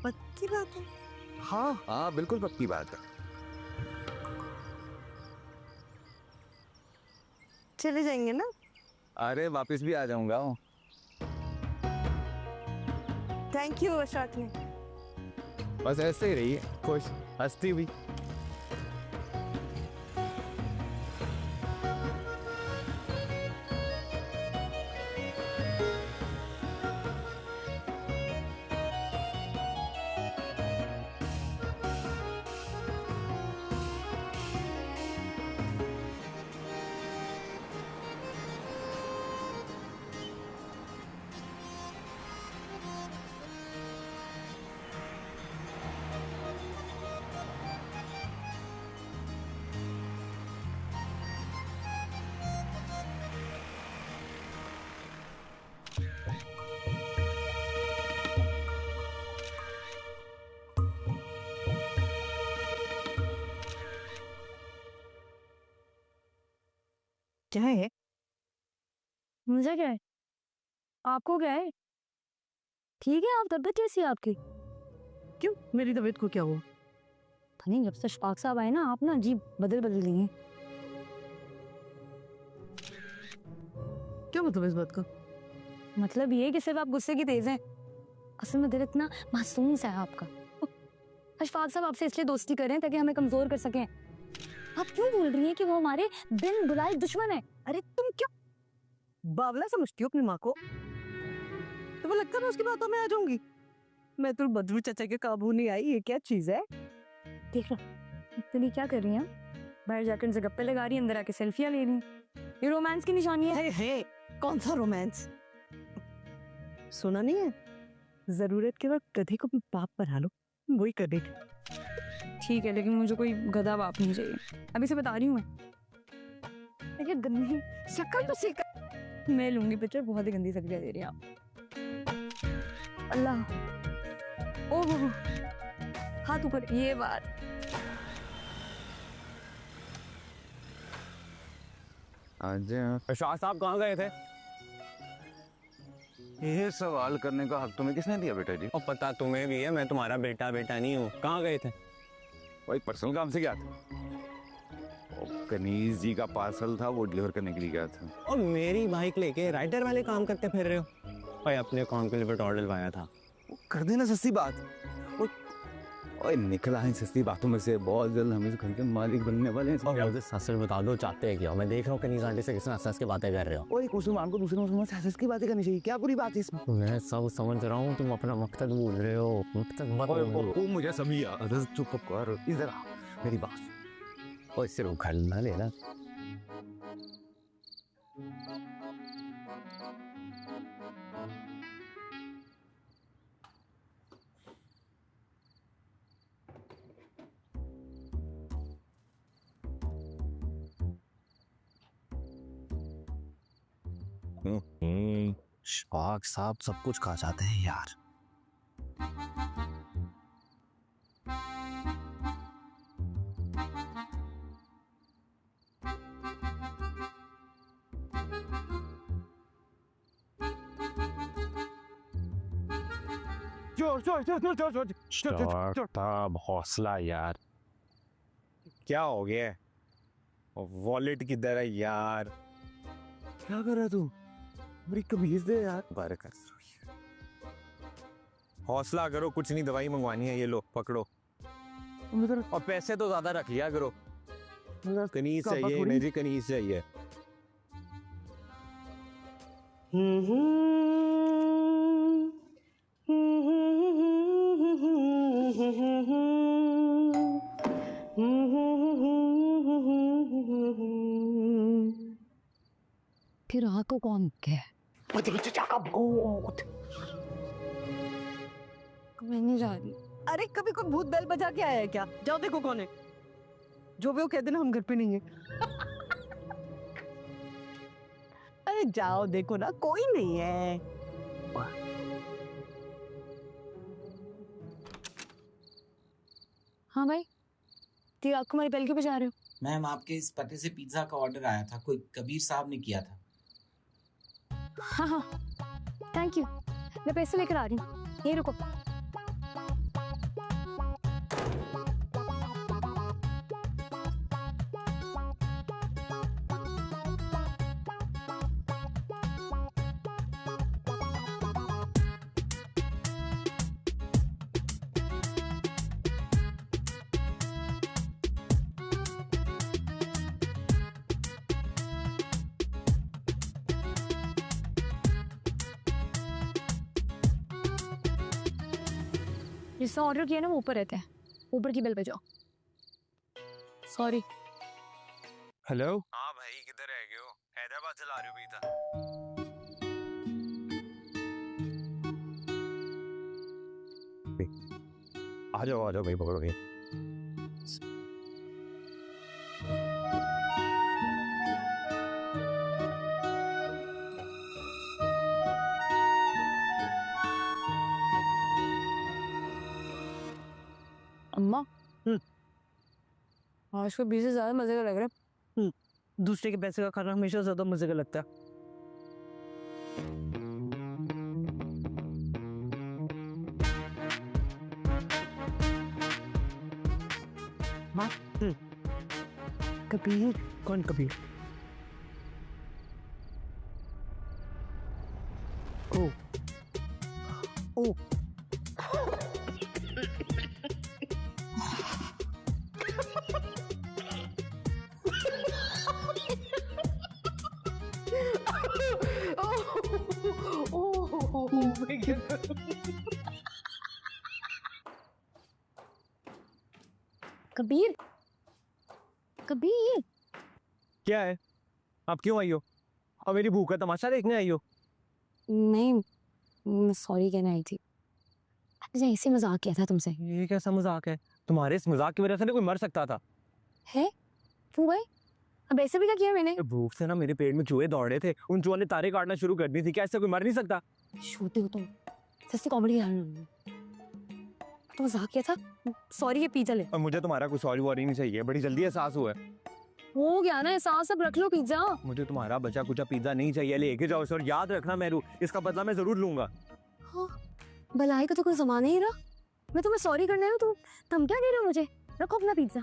पक्की बात है? हाँ हाँ बिल्कुल पक्की बात है। चले जाएंगे ना? अरे वापस भी आ जाऊंगा। थैंक यू अशफाक ने। बस ऐसे ही रहिए खुश, हंसती हुई। क्या है? मुझे क्या है, आपको क्या है? ठीक है, आप तबीयत कैसी है आपकी? क्यों, मेरी तबीयत को क्या हुआ? पता नहीं, जब से अशफाक साहब आए ना, आप ना अजीब बदल गई हैं। क्या मतलब इस बात का? मतलब ये कि सिर्फ आप गुस्से की तेज हैं, असल में दिल इतना मासूम सा है आपका। अशफाक साहब आपसे इसलिए दोस्ती कर रहे हैं ताकि हमें कमजोर कर सकें। आप क्यों बोल रही हैं कि वो हमारे बिन बुलाए दुश्मन है? अरे तुम क्या बावला समझती हो अपनी माँ को? तुम्हें लगता है मैं उसकी बातों में आ जाऊंगी? मैं तो बदरू चाचा के काबू नहीं आई, ये क्या चीज है? देख लो इतनी क्या कर रही हैं, बाहर जाकर उनसे गप्पे लगा रही हैं, अंदर आके सेल्फियां ले रही हैं। ये रोमांस की निशानी है। हे, कौन सा रोमांस? सुना नहीं है, जरूरत के वक्त गधे को भी बाप बना लो, वही कर देगी। ठीक है, लेकिन मुझे कोई गधा बाप नहीं चाहिए, अभी से बता रही हूँ मैं। देखिए गंदी शक्ल तो सीख, मैं लूंगी पिक्चर, बहुत ही गंदी शक्ल दे रही हैं आप। अल्लाह, ओह हाथ ऊपर, ये बात। शाह साहब कहाँ गए थे? ये सवाल करने का हक तुम्हें किसने दिया बेटा जी? और पता तुम्हें भी है, मैं तुम्हारा बेटा नहीं हूँ। कहाँ गए थे? भाई पर्सनल काम से गया था, कनीज जी का पार्सल था, वो डिलीवर करने के लिए गया था। और मेरी बाइक लेके राइडर वाले काम करते फिर रहे हो? भाई अपने काम के लिए पेट्रोल डलवाया था। कर देना सस्ती बात। ओए निकला है सस्ती बातों में से, बहुत जल्द हम इस घर के मालिक बनने वाले हैं। और मुझे सच बता दो चाहते हैं क्या? मैं देख रहा हूँ कनीज आंटी से किसने सस की बातें कर रहे हो। और एक मुसलमान को दूसरे मुसलमान से हंस की बातें करनी चाहिए, क्या बुरी बात है इसमें? मैं सब समझ रहा हूँ, तुम अपना मकसद भूल रहे हो। मकसद मत भूलो। मुझे सभी याद, चुप कर, इधर आ, मेरी बात। और सिर्फ उखड़ ना लेना। शाक साहब सब कुछ खा जाते हैं यार। हौसला यार, क्या हो गया? वॉलेट किधर है यार? क्या कर रहा तू? मेरी कमीज दे यार। बरकत, हौसला करो, कुछ नहीं, दवाई मंगवानी है, ये लो पकड़ो। और पैसे तो ज्यादा रख लिया करो। कनीज चाहिए, मेरी कनीज चाहिए। फिर रात को कौन क्या? मैं नहीं जा रही। अरे कभी कोई भूत बैल बजा के आया है क्या? जाओ देखो कौन है। जो भी वो कह देना हम घर पे नहीं है। अरे जाओ देखो ना, कोई नहीं है। हाँ भाई, तो आपको हमारी पहल क्यों बजा रहे हो? मैम आपके इस पते से पिज्ज़ा का ऑर्डर आया था, कोई कबीर साहब ने किया था। हाँ हाँ, थैंक यू, मैं पैसे लेकर आ रही हूँ, यहीं रुको। जिससे ऑर्डर किया ना वो ऊपर रहते हैं, ऊपर की बेल पे जाओ। सॉरी। हेलो, हाँ भाई किधर रह गए हो? हैदराबाद चला रहे हो पिज्जा? आ जाओ भाई, पकड़ो भाई। अम्मा, आज को 20 से ज्यादा मजे का लग रहा है। दूसरे के पैसे का खाना हमेशा ज्यादा मजे का लगता है। कबीर? कौन कबीर? ओ ओ कबीर, कबीर, क्या है? आप क्यों आई हो? और मेरी भूख का तमाशा देखने आई हो? नहीं, मैं सॉरी कहने आई थी। मैंने ऐसे मजाक किया था तुमसे। ये कैसा मजाक है? तुम्हारे इस मजाक की वजह से ना कोई मर सकता था। है? क्यों भाई? अब ऐसे भी क्या किया मैंने? भूख से ना मेरे पेट में चूहे दौड़े थे, उन चूहों ने तारे काटना शुरू कर दी थी। क्या इससे कोई मर नहीं सकता? छोटे हो तुम, सस्ती कॉमेडी तो मजाक किया था। सॉरी, ये पिज्जा ले। और मुझे तुम्हारा कोई सॉरी वॉरी नहीं चाहिए, बड़ी जल्दी एहसास हुआ है। हो गया ना एहसास, सब रख लो पिज्जा। मुझे तुम्हारा बचा कुचा पिज्जा नहीं चाहिए, लेके जाओ सर। याद रखना मेरू, इसका बदला मैं जरूर लूंगा। हाँ, भलाई का तो कोई जमाना ही रहा। मैं तुम्हें सॉरी करने आई हूँ, तुम क्या कह रहे हो मुझे? रखो अपना पिज्जा।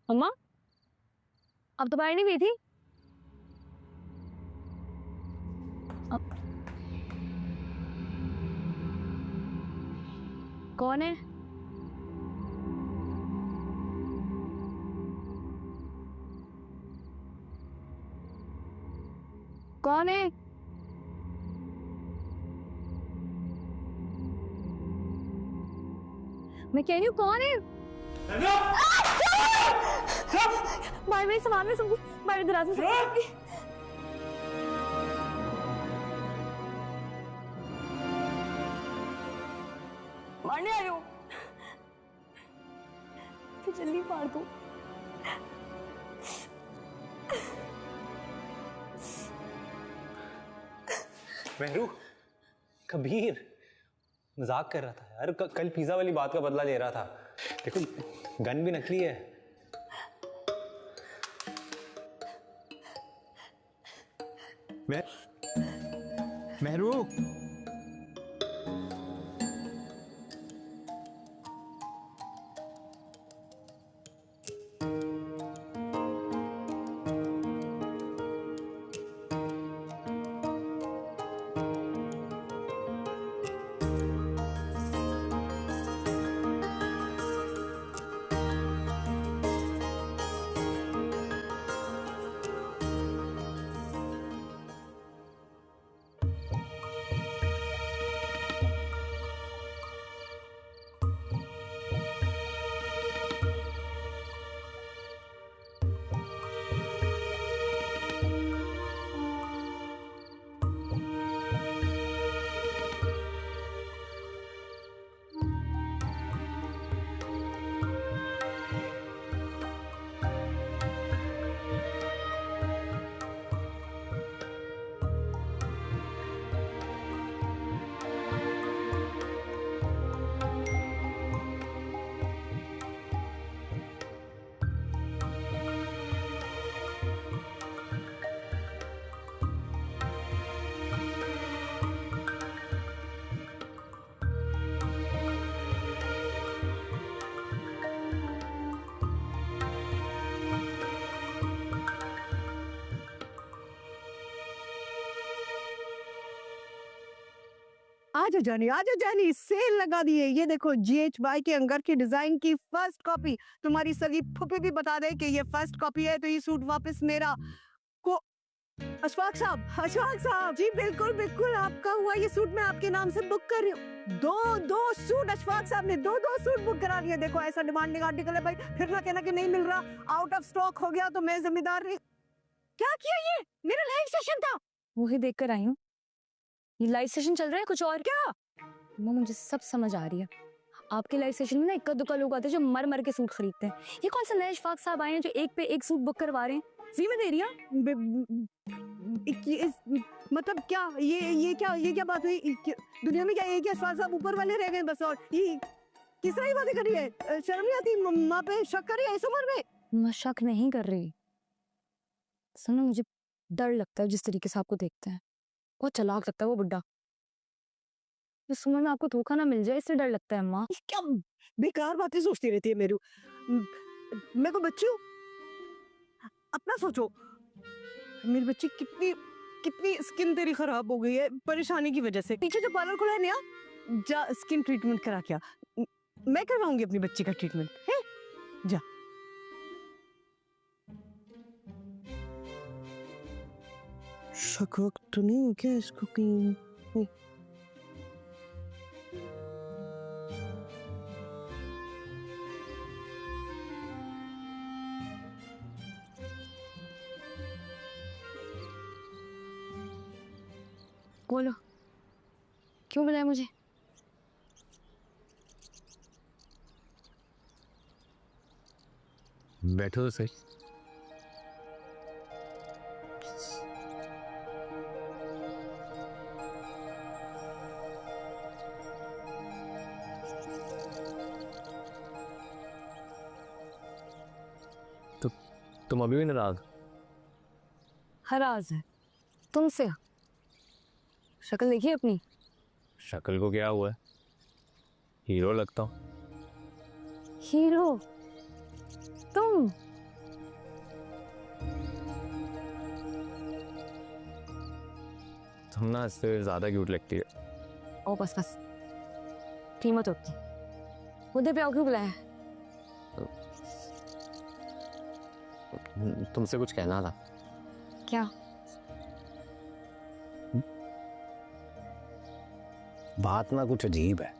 अम्मा, अब तो बाहर नहीं गई थी? कौन है? कौन है? मैं कह रही हूँ कौन है? बाहर मेरे सामान में सब बाहर दराज में मारने आई हूँ तो जल्दी मार दो। मेहरू, कबीर मजाक कर रहा था यार। कल पिज्जा वाली बात का बदला ले रहा था। देखो गन भी नकली है। मेहरू, आजा जानी सेल लगा दिए। ये देखो GH बाई के अंगर की डिजाइन की फर्स्ट कॉपी। तुम्हारी सगी फुफी भी बता दे कि ये फर्स्ट कॉपी है, तो ये सूट वापस मेरा को। अशफाक साहब जी बिल्कुल बिल्कुल आपका हुआ ये सूट मैं आपके नाम से बुक कर रही हूँ। दो सूट अशफाक साहब ने दो सूट बुक करा लिए। देखो ऐसा डिमांड नहीं निकले भाई, फिर ना कहना कि नहीं मिल रहा, आउट ऑफ स्टॉक हो गया तो मैं जिम्मेदार नहीं। क्या किया ये? मेरा लाइव सेशन था। वही देख कर आई हूँ। ये लाइव सेशन चल रहा है कुछ और क्या? वो मुझे सब समझ आ रही है। आपके लाइव सेशन में ना इक्का दुक्का लोग आते हैं जो मर के सूट खरीदते हैं। ये कौन सा नए अशफाक साहब आए हैं जो एक पे एक सूट बुक करवा रहे हैं? जी मैं दे रही हूँ। मतलब क्या ये क्या बात हुई? दुनिया में क्या ये क्या अशफाक साहब ऊपर वाले रह गए बस? और ये किस तरह की बातें कर रही है? शर्म नहीं आती? माँ पे शक कर रही है इस उम्र में? मैं शक नहीं कर रही। सुनो मुझे डर लगता है जिस तरीके से आपको देखते हैं। बहुत चालाक लगता है वो बुड्ढा। इस उम्र में आपको धोखा ना मिल जाए इससे डर लगता है अम्मा। क्या बेकार बातें सोचती रहती है मेरू। मैं को बच्ची हूँ, अपना सोचो। मेरी बच्ची कितनी कितनी स्किन तेरी खराब हो गई है परेशानी की वजह से। पीछे जो पार्लर खुला है नया, जा स्किन ट्रीटमेंट करा क्या। मैं करवाऊंगी अपनी बच्ची का ट्रीटमेंट है, जा। शक वक तो नहीं हो क्या इसको कहीं? बोलो, क्यों बुलाया मुझे? बैठो तो सही। तो तुम अभी भी नाराज? हराज है तुमसे। शक्ल देखिए अपनी। शक्ल को क्या हुआ है? हीरो लगता हूँ। हीरो तुम? तुम ना इससे ज्यादा क्यूट लगती है। ओ बस बस, कीमत होती। मुद्दे पे आओ, क्यों बुलाया? तुमसे कुछ कहना था। क्या? बात ना कुछ अजीब है।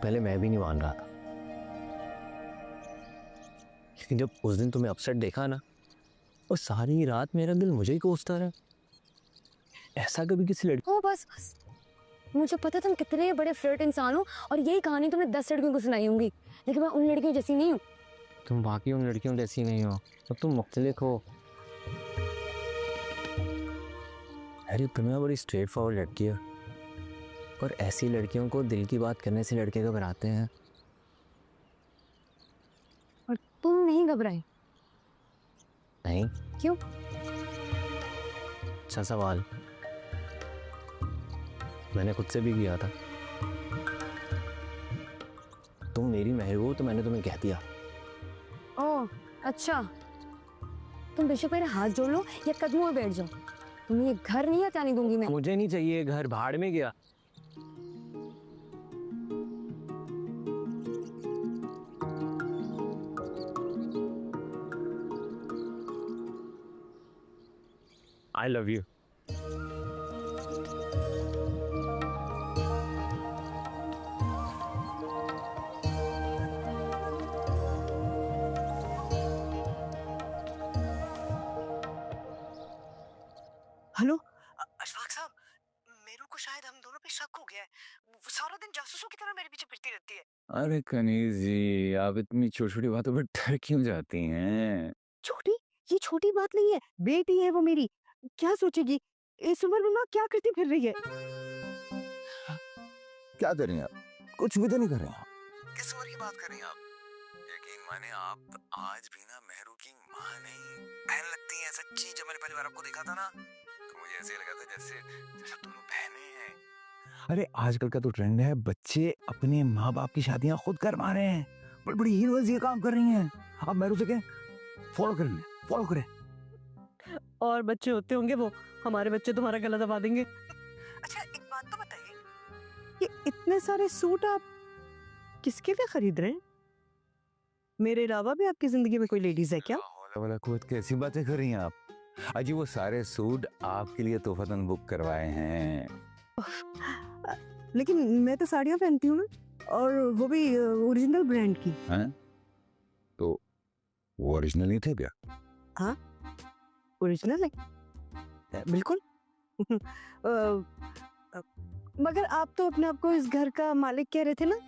पहले मैं भी नहीं मान रहा था, लेकिन जब उस दिन तुम्हें अपसेट देखा ना, और सारी रात मेरा दिल मुझे ही कोसता रहा। ऐसा कभी किसी लड़की। ओ बस बस, मुझे पता तुम कितने बड़े फ्लर्ट इंसान हो, और यही कहानी तुमने 10 लड़कियों को सुनाई होंगी, लेकिन मैं उन लड़कियों जैसी नहीं हूँ। तुम बाकी उन लड़कियों जैसी नहीं हो, अब तुम मुख्तलिफ हो। अरे तुम्हें बड़ी स्ट्रेट फॉरवर्ड लड़की है, और ऐसी लड़कियों को दिल की बात करने से लड़के घबराते हैं। और तुम नहीं घबराए? नहीं। क्यों? अच्छा सवाल, मैंने खुद से भी किया था। तुम मेरी महबूब हो तो मैंने तुम्हें कह दिया। ओह अच्छा, तुम बेशक मेरे हाथ जोड़ लो या कदमों में बैठ जाओ, तुम्हें ये घर नहीं हटाने दूंगी मैं। मुझे नहीं चाहिए घर, भाड़ में गया। I love you. Hello Ashfaq साहब, मेरू को शायद हम दोनों पे शक हो गया है। वो सारा दिन जासूसों की तरह मेरे पीछे फिरती रहती है। अरे कनीज जी, आप इतनी छोटी छोटी बातों पर डर क्यों जाती हैं? छोटी? ये छोटी बात नहीं है, बेटी है वो मेरी। क्या सोचेगी इस उम्र में? माँ क्या करती फिर रही है? क्या कर रही हैं आप? कुछ भी तो नहीं कर रहे हैं आप। किस उम्र की बात कर रही हैं आप? यकीन माने आप आज भी ना मेहरू की माँ नहीं बहन लगती हैं। सच्ची, जब मैंने पहली बार आपको देखा था ना, तो मुझे ऐसे लगा था जैसे जैसे दोनों बहनें हैं। अरे आजकल का तो ट्रेंड है, बच्चे अपने माँ बाप की शादियां खुद करवा रहे हैं। बड़ी बड़ी हीरोज ये काम कर रही हैं। आप मेहरू से कहें फॉलो करें, फॉलो करें। और बच्चे होते होंगे वो, हमारे बच्चे तुम्हारा गला दबा देंगे। अच्छा एक बात तो बताइए, ये इतने सारे सूट आप किसके लिए खरीद रहे हैं? मेरे अलावा भी आपकी जिंदगी में कोई लेडीज है क्या? वाला खुद कैसी बातें कर रही हैं आप? अजी वो सारे सूट आपके लिए तोहफतन बुक करवाए हैं। लेकिन मैं तो साड़ियाँ पहनती हूँ ना, और वो भी ओरिजिनल ब्रांड की। हैं? तो वो ओरिजिनल नहीं थे क्या? हाँ ओरिजिनल है बिल्कुल। मगर आप तो अपने आप को इस घर का मालिक कह रहे थे ना,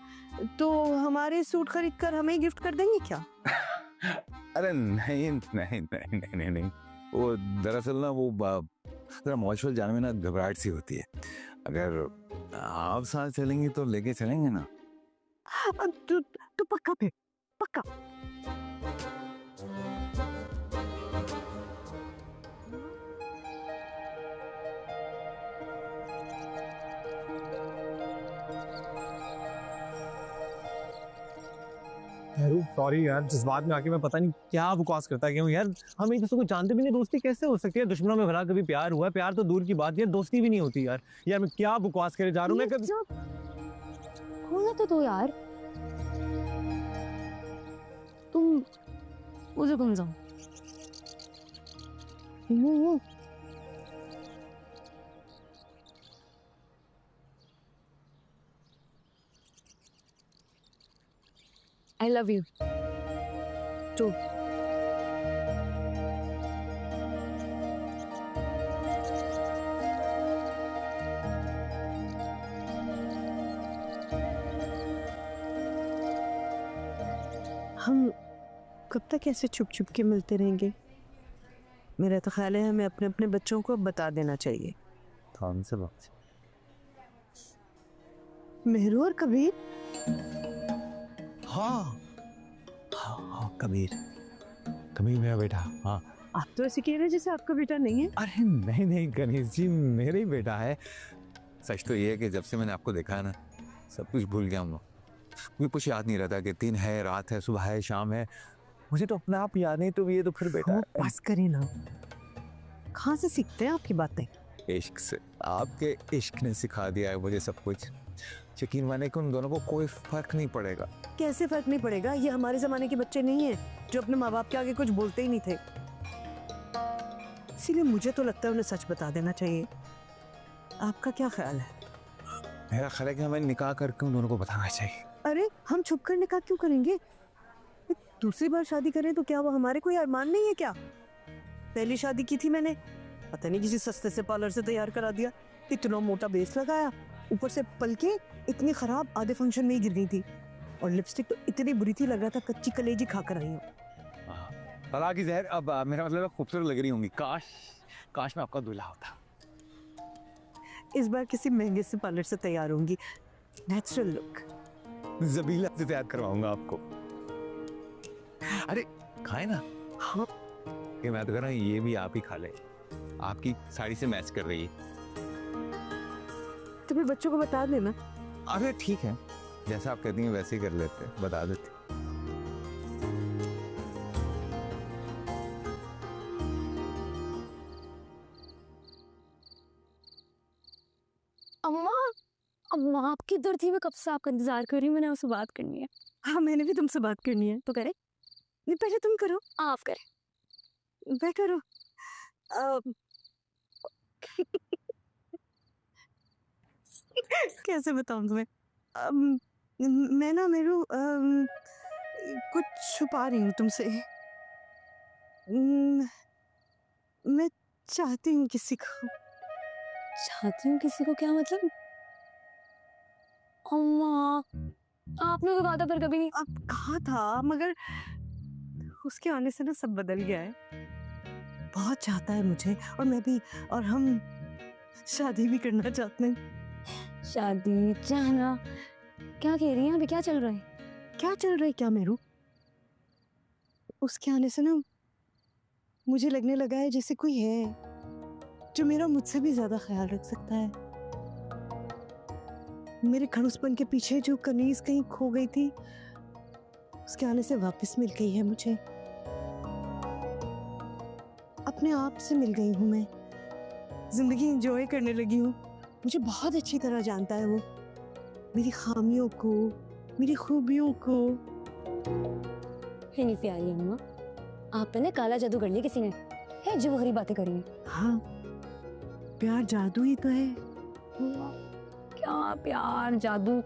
तो हमारे सूट खरीद कर हमें गिफ्ट कर देंगे क्या? अरे नहीं नहीं नहीं नहीं नहीं, नहीं। वो दरअसल ना वो जरा मॉल जाने में ना घबराहट सी होती है। अगर आप साथ चलेंगी तो लेके चलेंगे ना। तो पक्का फिर, पक्का। सॉरी यार, जज्बात में आके मैं पता नहीं क्या बकवास करता गया हूँ यार। हम एक दूसरे को जानते भी नहीं, दोस्ती कैसे हो सकती है? दुश्मनों में भला कभी प्यार हुआ है? प्यार तो दूर की बात है, दोस्ती भी नहीं होती यार। यार मैं क्या बकवास करे जा रहा हूँ मैं कभी। खोलना तो दो यार, तुम उधर घूम जाओ। I love you too. हम कब तक ऐसे छुप छुप के मिलते रहेंगे? मेरा तो ख्याल है हमें अपने अपने बच्चों को बता देना चाहिए। कौन से बात? मेहरू और कबीर। हाँ हाँ कबीर, कबीर मेरा बेटा। हाँ आप तो ऐसे कह रहे हैं जैसे आपका बेटा नहीं है। अरे नहीं नहीं गणेश जी, मेरा ही बेटा है। सच तो ये है कि जब से मैंने आपको देखा है ना, सब कुछ भूल गया हूँ। मुझे कुछ याद नहीं रहता कि दिन है, रात है, सुबह है, शाम है। मुझे तो अपने आप याद नहीं, तो ये तो फिर बेटा है। बस करें ना, कहाँ से सीखते हैं आपकी बातें? इश्क से, आपके इश्क ने सिखा दिया है मुझे सब कुछ। यकीन माने कि उन दोनों को कोई फर्क नहीं पड़ेगा। कैसे फर्क नहीं पड़ेगा? ये हमारे जमाने के बच्चे नहीं हैं जो अपने माँ बाप के आगे कुछ बोलते ही नहीं थे। इसीलिए मुझे तो लगता है उन्हें सच बता देना चाहिए। आपका क्या ख्याल है? मेरा ख्याल है कि हमें निकाह करके उन दोनों को बताना चाहिए। अरे हम छुप कर निकाह क्यों करेंगे? दूसरी बार शादी करें तो क्या वो हमारे कोई अरमान नहीं है क्या? पहली शादी की थी मैंने, पता नहीं किसी सस्ते से पार्लर से तैयार करा दिया। इतना मोटा बेस लगाया, ऊपर से पलके इतनी खराब, आधे फंक्शन में ही गिर गई थी। और लिपस्टिक तो इतनी बुरी थी, लग रहा था कच्ची कलेजी खाकर आई हूँ। तलाक की जहर। अब मेरा मतलब खूबसूरत लग रही होंगी। काश काश मैं आपका दूल्हा होता। इस बार किसी महंगे से पार्लर से तैयार होंगी, नेचुरल लुक। जबीला से तैयार करवाऊंगा आपको। अरे खाए ना। हाँ कि मैं तो कह रहा हूँ ये भी आप ही खा ले, आपकी साड़ी से मैच कर रही है। तो फिर बच्चों को बता देना। अरे ठीक है, जैसा आप कहती हैं वैसे ही कर लेते, बता देते। अम्मा, अम्मा आप किधर थी? मैं कब से आपका इंतजार कर रही हूँ, मैंने आपसे बात करनी है। हाँ मैंने भी तुमसे बात करनी है। तो करे? नहीं पहले तुम करो। आप करे। मैं करो। कैसे बताऊं तुम्हें? मैं ना मेरू कुछ छुपा रही हूँ तुमसे। मैं चाहती हूँ किसी को। चाहती हूँ किसी को? क्या मतलब? अम्मा आपने तो कहा था फिर कभी नहीं। अब कहा था, मगर उसके आने से ना सब बदल गया है। बहुत चाहता है मुझे, और मैं भी, और हम शादी भी करना चाहते हैं। शादी चाहना? क्या कह रही हैं? अभी क्या चल रहा है? क्या चल रहा है क्या मेरू? उसके आने से ना मुझे लगने लगा है जैसे कोई है जो मेरा मुझसे भी ज्यादा ख्याल रख सकता है। मेरे खड़ूसपन के पीछे जो कनीज कहीं खो गई थी, उसके आने से वापस मिल गई है मुझे। अपने आप से मिल गई हूँ मैं, जिंदगी एंजॉय करने लगी हूँ। मुझे बहुत अच्छी तरह जानता है वो, मेरी खामियों को, मेरी खूबियों को। है नहीं प्यारी अम्मा, आप पे ना काला जादू कर लिया किसी ने, है जो गरीब बातें करी हैं। हाँ प्यार जादू ही तो है। क्या प्यार जादू?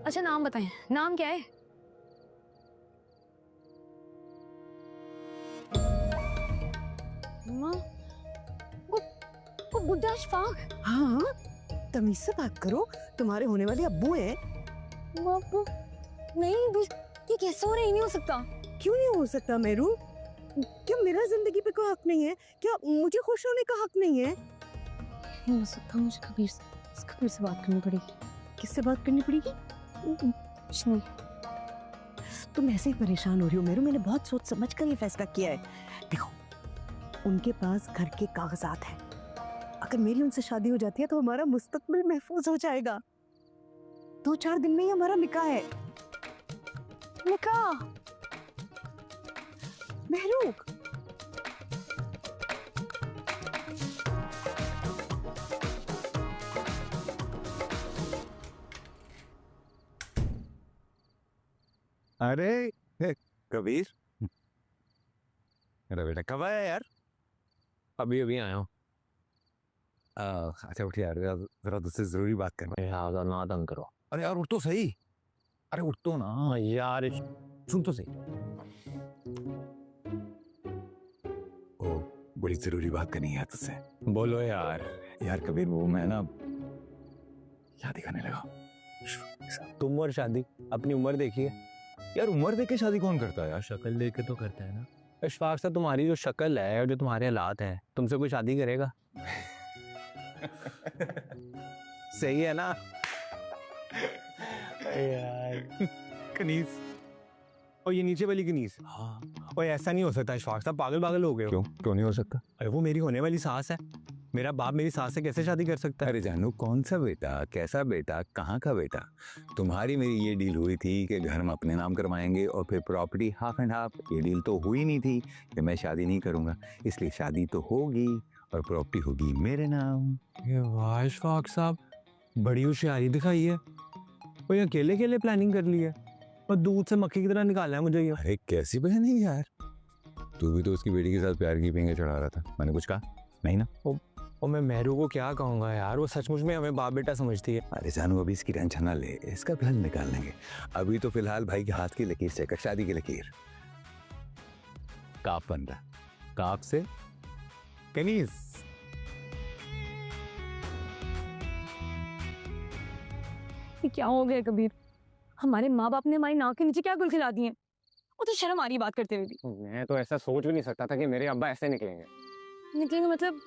अच्छा नाम बताएं, नाम क्या है? अम्मा, वो बुड्ढा अशफाक। हाँ तमीज से बात करो, तुम्हारे होने वाले अब्बू हैं। अब्बू? नहीं, ये कैसे हो रहा है? नहीं हो सकता। क्यों नहीं हो सकता मेरू? क्या मेरा जिंदगी पे कोई हक नहीं है? क्या मुझे खुश होने का हक नहीं है? नहीं हो सकता, मुझे कबीर से बात करनी पड़ेगी। किससे बात करनी पड़ेगी? कुछ नहीं। तुम ऐसे ही परेशान हो रही हो मेरू, मैंने बहुत सोच समझ कर ये फैसला किया है। देखो उनके पास घर के कागजात हैं, अगर मेरी उनसे शादी हो जाती है तो हमारा मुस्तकबिल महफूज हो जाएगा। 2-4 दिन में ही हमारा निकाह है। निका महरूक अरे कबीर, मेरा बेटा कब आया यार? अभी अभी आया हूँ। अच्छा उठ यार, जरा तुझसे जरूरी बात करना। यार ना तंग करो। अरे यार उठ तो सही। अरे उठ तो ना यार सुन तो सही। ओ बड़ी जरूरी बात करनी है तुझसे। बोलो यार। यार कबीर वो मैं ना शादी करने लगा। तुम और शादी, अपनी उम्र देखिए। यार उम्र देख के शादी कौन करता है यार? शक्ल देख के तो करता है ना। इशफाक साहब, तुम्हारी जो शक्ल है और जो तुम्हारे हालात हैं, तुमसे कोई शादी करेगा? सही है ना यार? कनीज, और ये नीचे वाली कनीज। हाँ। और ऐसा नहीं हो सकता इशफाक साहब, पागल हो गए हो। क्यों नहीं हो सकता? अरे वो मेरी होने वाली सास है। मेरा बाप मेरी सास से कैसे शादी कर सकता है? अरे जानू, कौन सा बेटा, कैसा बेटा, कहाँ का बेटा? तुम्हारी मेरी ये डील हुई थी कि घर हम अपने नाम करवाएंगे और फिर प्रॉपर्टी हाफ एंड हाफ। ये डील तो हुई नहीं थी कि मैं शादी नहीं करूंगा, इसलिए शादी तो होगी और प्रॉपर्टी होगी मेरे नाम। ये वाह इशफाक साहब, बड़ी होशियारी दिखाई है। और ये अकेले प्लानिंग कर ली है और दूध से मक्खी की तरह निकाला है मुझे ये। अरे कैसी बहन है यार, तू भी तो उसकी बेटी के साथ प्यार की पेंगे चढ़ा रहा था। मैंने कुछ कहा नहीं ना? और मैं मेहरू को क्या कहूँगा यार, वो सचमुच में हमें बाप बेटा समझती है। अरे जानू अभी इसकी टेंशन ना ले, इसका प्लान निकाल लेंगे। अभी तो फिलहाल भाई के हाथ की लकीर से कर, शादी की लकीर। काप बन रहा, काप से कनीज। ये क्या हो गया कबीर? हमारे माँ बाप ने हमारी नाक के नीचे क्या गुल खिला दिए? वो तो शर्म आ रही है बात करते हुए भी। मैं तो ऐसा सोच भी नहीं सकता था कि मेरे अब्बा ऐसे निकलेंगे। निकलेंगे मतलब?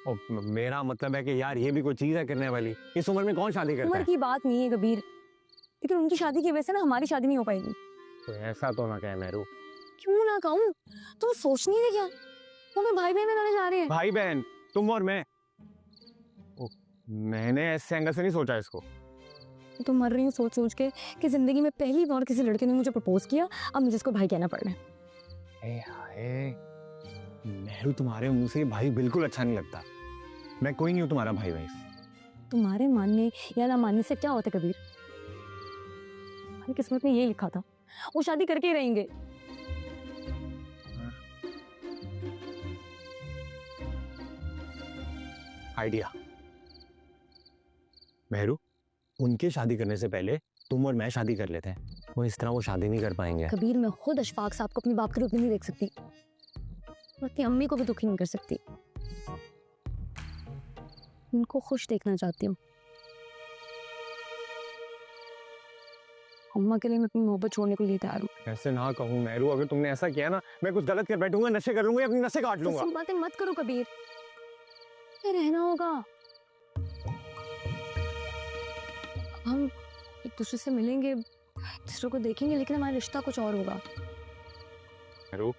और मेरा मतलब है कि यार ये भी कोई चीज है करने वाली। इस उम्र में कौन शादी करता उम्र है? की बात नहीं है कबीर, लेकिन उनकी शादी की वजह से ना हमारी शादी नहीं हो पाएगी। कोई ऐसा तो ना कहे मेहरू। क्यों ना कहूँ? तुम सोच नहीं रहे क्या? वो मैं भाई बहन बनाने जा रहे हैं। भाई बहन तुम और मैं? मैंने ऐसे एंगल से नहीं सोचा इसको। तो मर रही हूँ सोच सोच के कि जिंदगी में पहली बार किसी लड़के ने मुझे प्रपोज किया, अब मुझे इसको भाई कहना पड़ रहा है। हाय मेहरू, तुम्हारे मुंह से भाई बिल्कुल अच्छा नहीं लगता। मैं कोई नहीं हूँ तुम्हारा भाई। तुम्हारे मानने या ना मानने से क्या होता कबीर? हमारी किस्मत में ये लिखा था, वो शादी करके ही रहेंगे। आइडिया मेहरू, उनके शादी करने से पहले तुम और मैं शादी कर लेते हैं। वो इस तरह वो शादी नहीं कर पाएंगे। कबीर मैं खुद अशफाक साहब को अपने बाप के रूप में नहीं देख सकती, और अपनी अम्मी को भी दुखी नहीं कर सकती। उनको खुश देखना चाहती हूँ। अम्मा के लिए मैं अपनी मोहब्बत छोड़ने को लिए तैयार हूँ। ऐसे ना कहूँ मेहरू, अगर तुमने ऐसा किया ना, मैं कुछ गलत कर बैठूंगा, नशे कर लूंगा, अपनी नसें काट लूंगा। ऐसी बातें मत करो कबीर, ये रहना होगा। हम एक दूसरे से मिलेंगे, दूसरे को देखेंगे, लेकिन हमारा रिश्ता कुछ और होगा। मेहरू,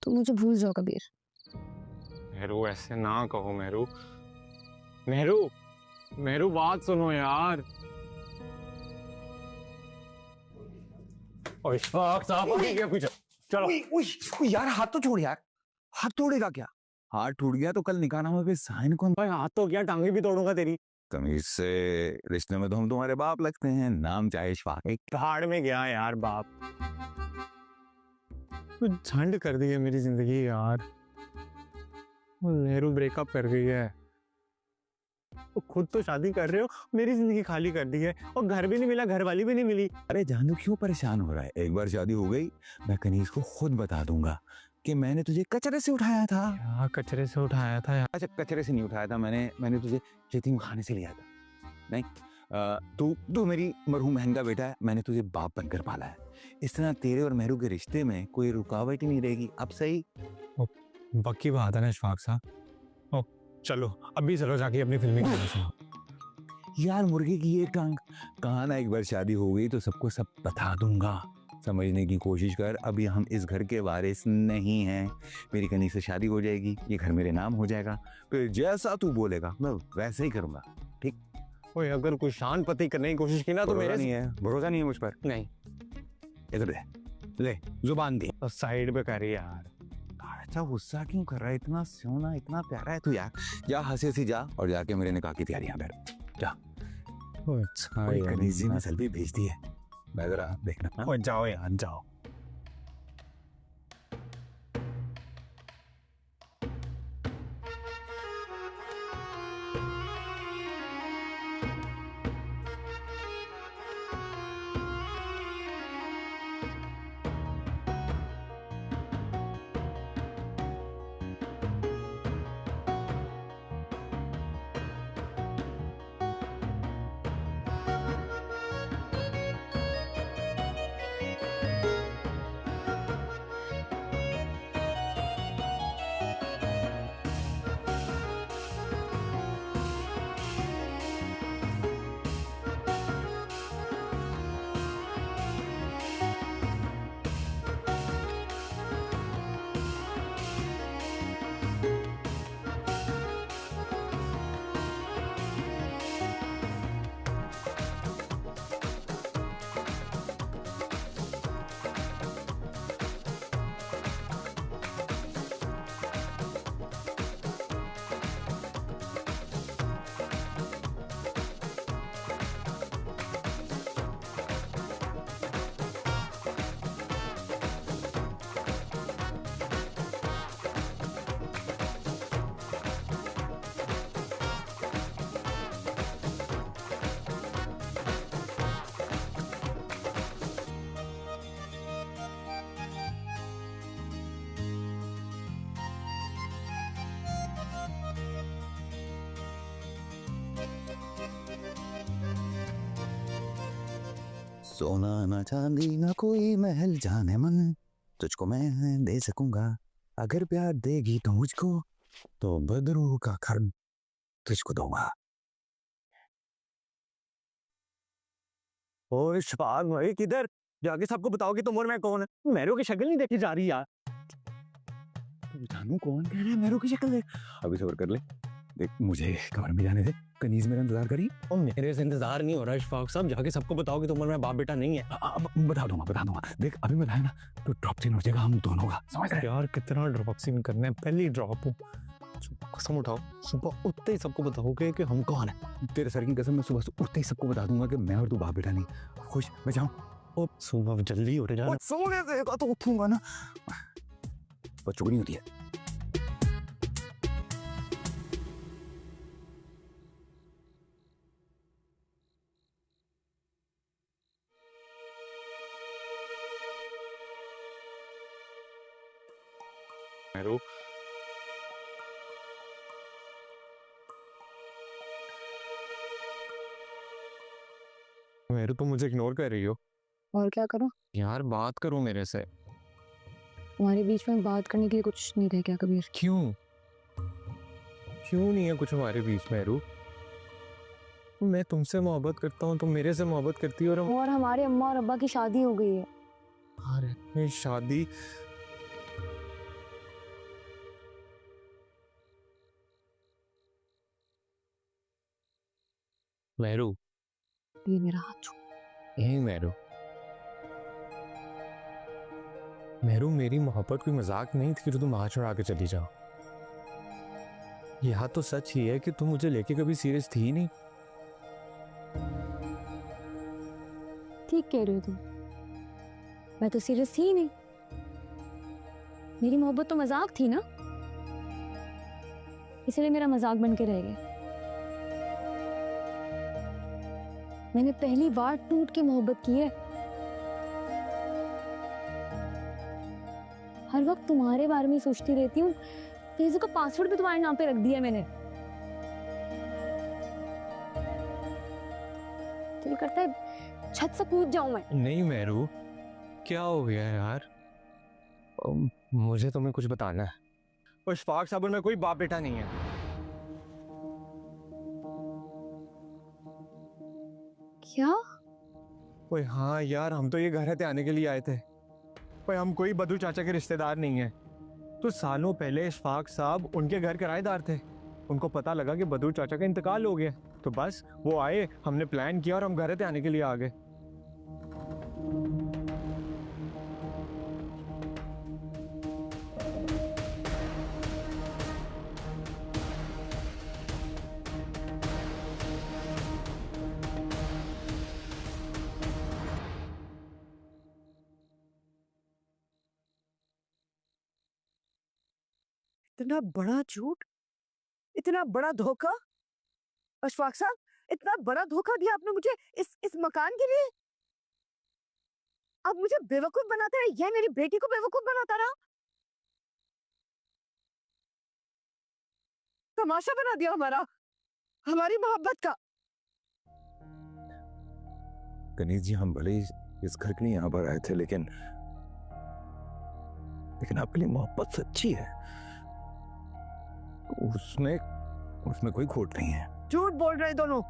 तुम मुझे भूल जाओ कबीर। मेहरू ऐसे ना कहो मेहरू। मेहरू, मेहरू बात सुनो यार। ओए इशफाक साहब, अभी क्या पीछे चलो। यार हाथ तो छोड़ यार, हाथ तोड़ेगा क्या? हाथ टूट गया तो कल निकाह में साइन कौन? भाई हाथ तो क्या, टांगे भी तोड़ूंगा तेरी। तमीज से, रिश्ते में तो हम तुम्हारे बाप लगते हैं, नाम चाहे इशफाक। एक पहाड़ में गया यार बाप, तो झंड कर दी है मेरी जिंदगी यार। वो नेहरू ब्रेकअप कर गई है, वो खुद तो शादी कर रहे हो, मेरी जिंदगी खाली कर दी है। और घर भी नहीं मिला, घर वाली भी नहीं मिली। अरे जानू क्यों परेशान हो रहा है? एक बार शादी हो गई, मैं कनीज को खुद बता दूंगा कि मैंने तुझे कचरे से उठाया था। यार कचरे से उठाया था यार? अच्छा कचरे से नहीं उठाया था, मैंने तुझे यतीम खाने से लिया था। नहीं, तू मेरी मरहूम बहन का बेटा है, मैंने तुझे बाप बनकर पाला है। इस तरह तेरे और मेहरू के रिश्ते में कोई रुकावट ही नहीं रहेगी। अब सही? पक्की बात है ना इशफाक साहब? ओ चलो अभी चलो जाके अपनी फिल्मी कहानी सुनो। यार मुर्गे की ये टांग, कहा ना एक बार शादी हो गई तो सबको सब बता दूंगा। समझने की कोशिश कर, अभी हम इस घर के वारिस नहीं हैं। मेरी कनी से शादी हो जाएगी, ये घर मेरे नाम हो जाएगा, फिर जैसा तू बोलेगा मैं वैसे ही करूंगा। ठीक? ओए अगर कोई शान पति करने की कोशिश की ना तो मेरे नहीं है, भरोसा नहीं है मुझ पर। नहीं, इधर दे, ले जुबान दी। तो साइड पे करी यार। अच्छा गुस्सा क्यों कर रहा है? इतना सोना इतना प्यारा है तू यार। जा हंसी हंसी जा और जाके मेरे निकाह की तैयारियां कर। जा। अच्छा कोई कनीजी ने सेल्फी भेज दी है, मैं जरा देखना। ओए जाओ यार जाओ। सोना ना चांदी ना कोई महल जाने मन, तुझको मैं दे सकूंगा अगर प्यार देगी तो मुझको, तो बदरू का घर तुझको दूंगा। ओए शफाक भाई किधर जाके सबको बताओगे तुम और मैं कौन है? मैरो की शक्ल नहीं देखी जा रही यार। जानू कौन कह रहा है मैरो की शक्ल देख। अभी सबर कर ले, देख मुझे कमरे में जाने दे। कनीज मेरा इंतजार करी। और मेरे से इंतजार नहीं हो रहा शफाक साहब, जाके सबको बताओगे तुम और मैं बाप बेटा नहीं है। बता दूंगा। देख अभी बताया ना तो ड्रॉप सीन हो जाएगा हम दोनों का, समझ रहे? यार कितना ड्रॉप सीन करना है, पहली ड्रॉप हूँ। कसम उठाओ सुबह उठते ही सबको बताओगे कि हम कौन है। तेरे सर की कसम मैं सुबह से उठते ही सबको बता दूंगा कि मैं और तू बाप बेटा नहीं। खुश मैं जाऊँ? ओ सुबह जल्दी हो रहा है। सोने देगा तो उठूंगा ना। बच्चों को नहीं होती है। मैरू मैरू तुम मुझे इग्नोर कर रही हो। और क्या करूं? यार बात करो मेरे से। हमारे बीच में बात करने के लिए कुछ नहीं रह गया कबीर। क्यों नहीं है कुछ हमारे बीच में? रू मैं तुमसे मोहब्बत करता हूँ, तुम मेरे से मोहब्बत करती हो। और हमारे अम्मा और अब्बा की शादी हो गई है। अरे शादी मैरू, ये मेरा हाथ छू। मैरू मेरी मोहब्बत कोई मजाक नहीं थी कि तुम हाथ चढ़ा के चली जाओ। यह तो सच ही है कि तुम मुझे लेके कभी सीरियस थी ही नहीं। ठीक कह रहे हो तुम, मैं तो सीरियस थी ही नहीं। मेरी मोहब्बत तो मजाक थी ना, इसलिए मेरा मजाक बन के रह गया। मैंने पहली बार टूट के मोहब्बत की है। हर वक्त तुम्हारे बारे में सोचती रहती हूँ। फेसबुक का पासवर्ड भी तुम्हारे नाम पे रख दिया मैंने। दिल करता है छत से कूद जाऊं मैं। नहीं मैरू, क्या हो गया यार? मुझे तुम्हें कुछ बताना है। और शफाक साहब में कोई बाप बेटा नहीं है। क्या? ओए हाँ यार, हम तो ये घर हते आने के लिए आए थे। ओए हम कोई बदू चाचा के रिश्तेदार नहीं है। तो सालों पहले इशफाक साहब उनके घर किराएदार थे। उनको पता लगा कि बदू चाचा का इंतकाल हो गया। तो बस वो आए, हमने प्लान किया और हम घर पे आने के लिए आ गए। इतना बड़ा झूठ, इतना बड़ा धोखा। अशफाक साहब, इतना बड़ा धोखा दिया आपने मुझे इस मकान के लिए। अब मुझे बेवकूफ बनाता है, यह मेरी बेटी को बेवकूफ बनाता रहा, तमाशा बना दिया हमारा, हमारी मोहब्बत का। गणेश जी, हम भले ही इस घर के लिए यहाँ पर आए थे, लेकिन आपके लिए मोहब्बत सच्ची है, उसमें कोई खोट नहीं है। झूठ बोल रहे दोनों,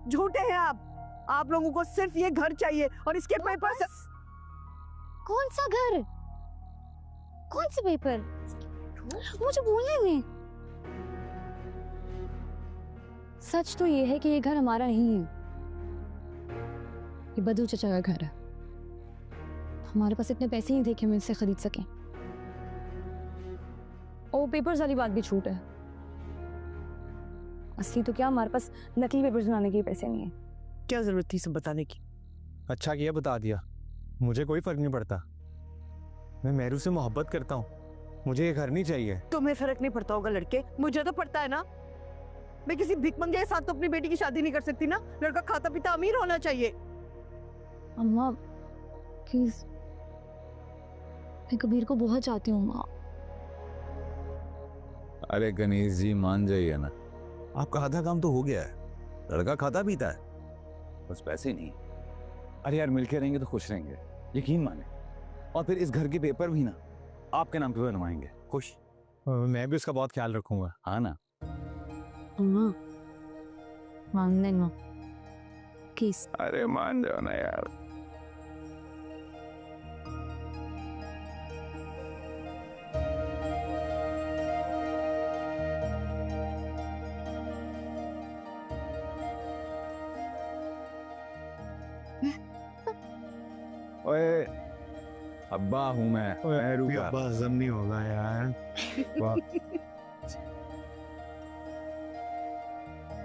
झूठे हैं आप लोगों को सिर्फ ये घर चाहिए और इसके पेपर्स। कौन सा घर, कौन से पेपर, मुझे बोलने दें। सच तो ये है कि ये घर हमारा नहीं है, ये बदू चचा का घर है। हमारे पास इतने पैसे नहीं थे कि हम इससे खरीद सकें। और पेपर्स वाली बात भी झूठ है। असली तो क्या, हमारे पास नकली पेपर्स बनाने के पैसे नहीं है। क्या जरूरत थी सब बताने की? अच्छा किया बता दिया, मुझे कोई फर्क नहीं पड़ता। मैं मेहरू से मोहब्बत करता हूँ, मुझे ये घर नहीं चाहिए। तुम्हें फर्क नहीं पड़ता होगा लड़के, मुझे तो पड़ता है ना। मैं किसी भिखमंगे के साथ तो अपनी बेटी की शादी नहीं कर सकती ना। लड़का खाता पीता अमीर होना चाहिए। अम्मा प्लीज, मैं कबीर को बहुत चाहती हूँ माँ। अरे गणेश जी, मान जाइए ना, आपका आधा काम तो हो गया है। लड़का खाता पीता है, बस पैसे नहीं। अरे यार, मिलके रहेंगे तो खुश रहेंगे, यकीन माने। और फिर इस घर के पेपर भी ना आपके नाम पे बनवाएंगे। खुश? मैं भी उसका बहुत ख्याल रखूंगा। हाँ ना? अम्मा मान लेना प्लीज। अरे मान जाओ ना यार। ओए, अब्बा हूँ मैं, मेहरू का। अब्बा हजम नहीं होगा यार।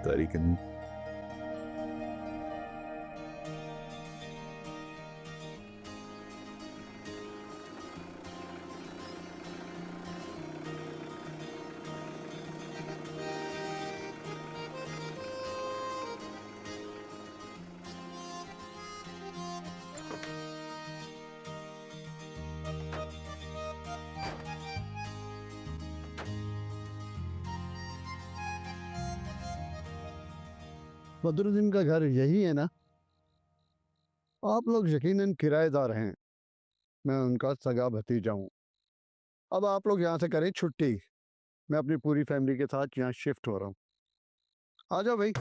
तारीख नहीं। बदरुद्दीन का घर यही है ना? आप लोग यकीनन किराएदार हैं, मैं उनका सगा भतीजा हूँ। अब आप लोग यहाँ से करें छुट्टी, मैं अपनी पूरी फैमिली के साथ यहाँ शिफ्ट हो रहा हूँ। आ जाओ भाई।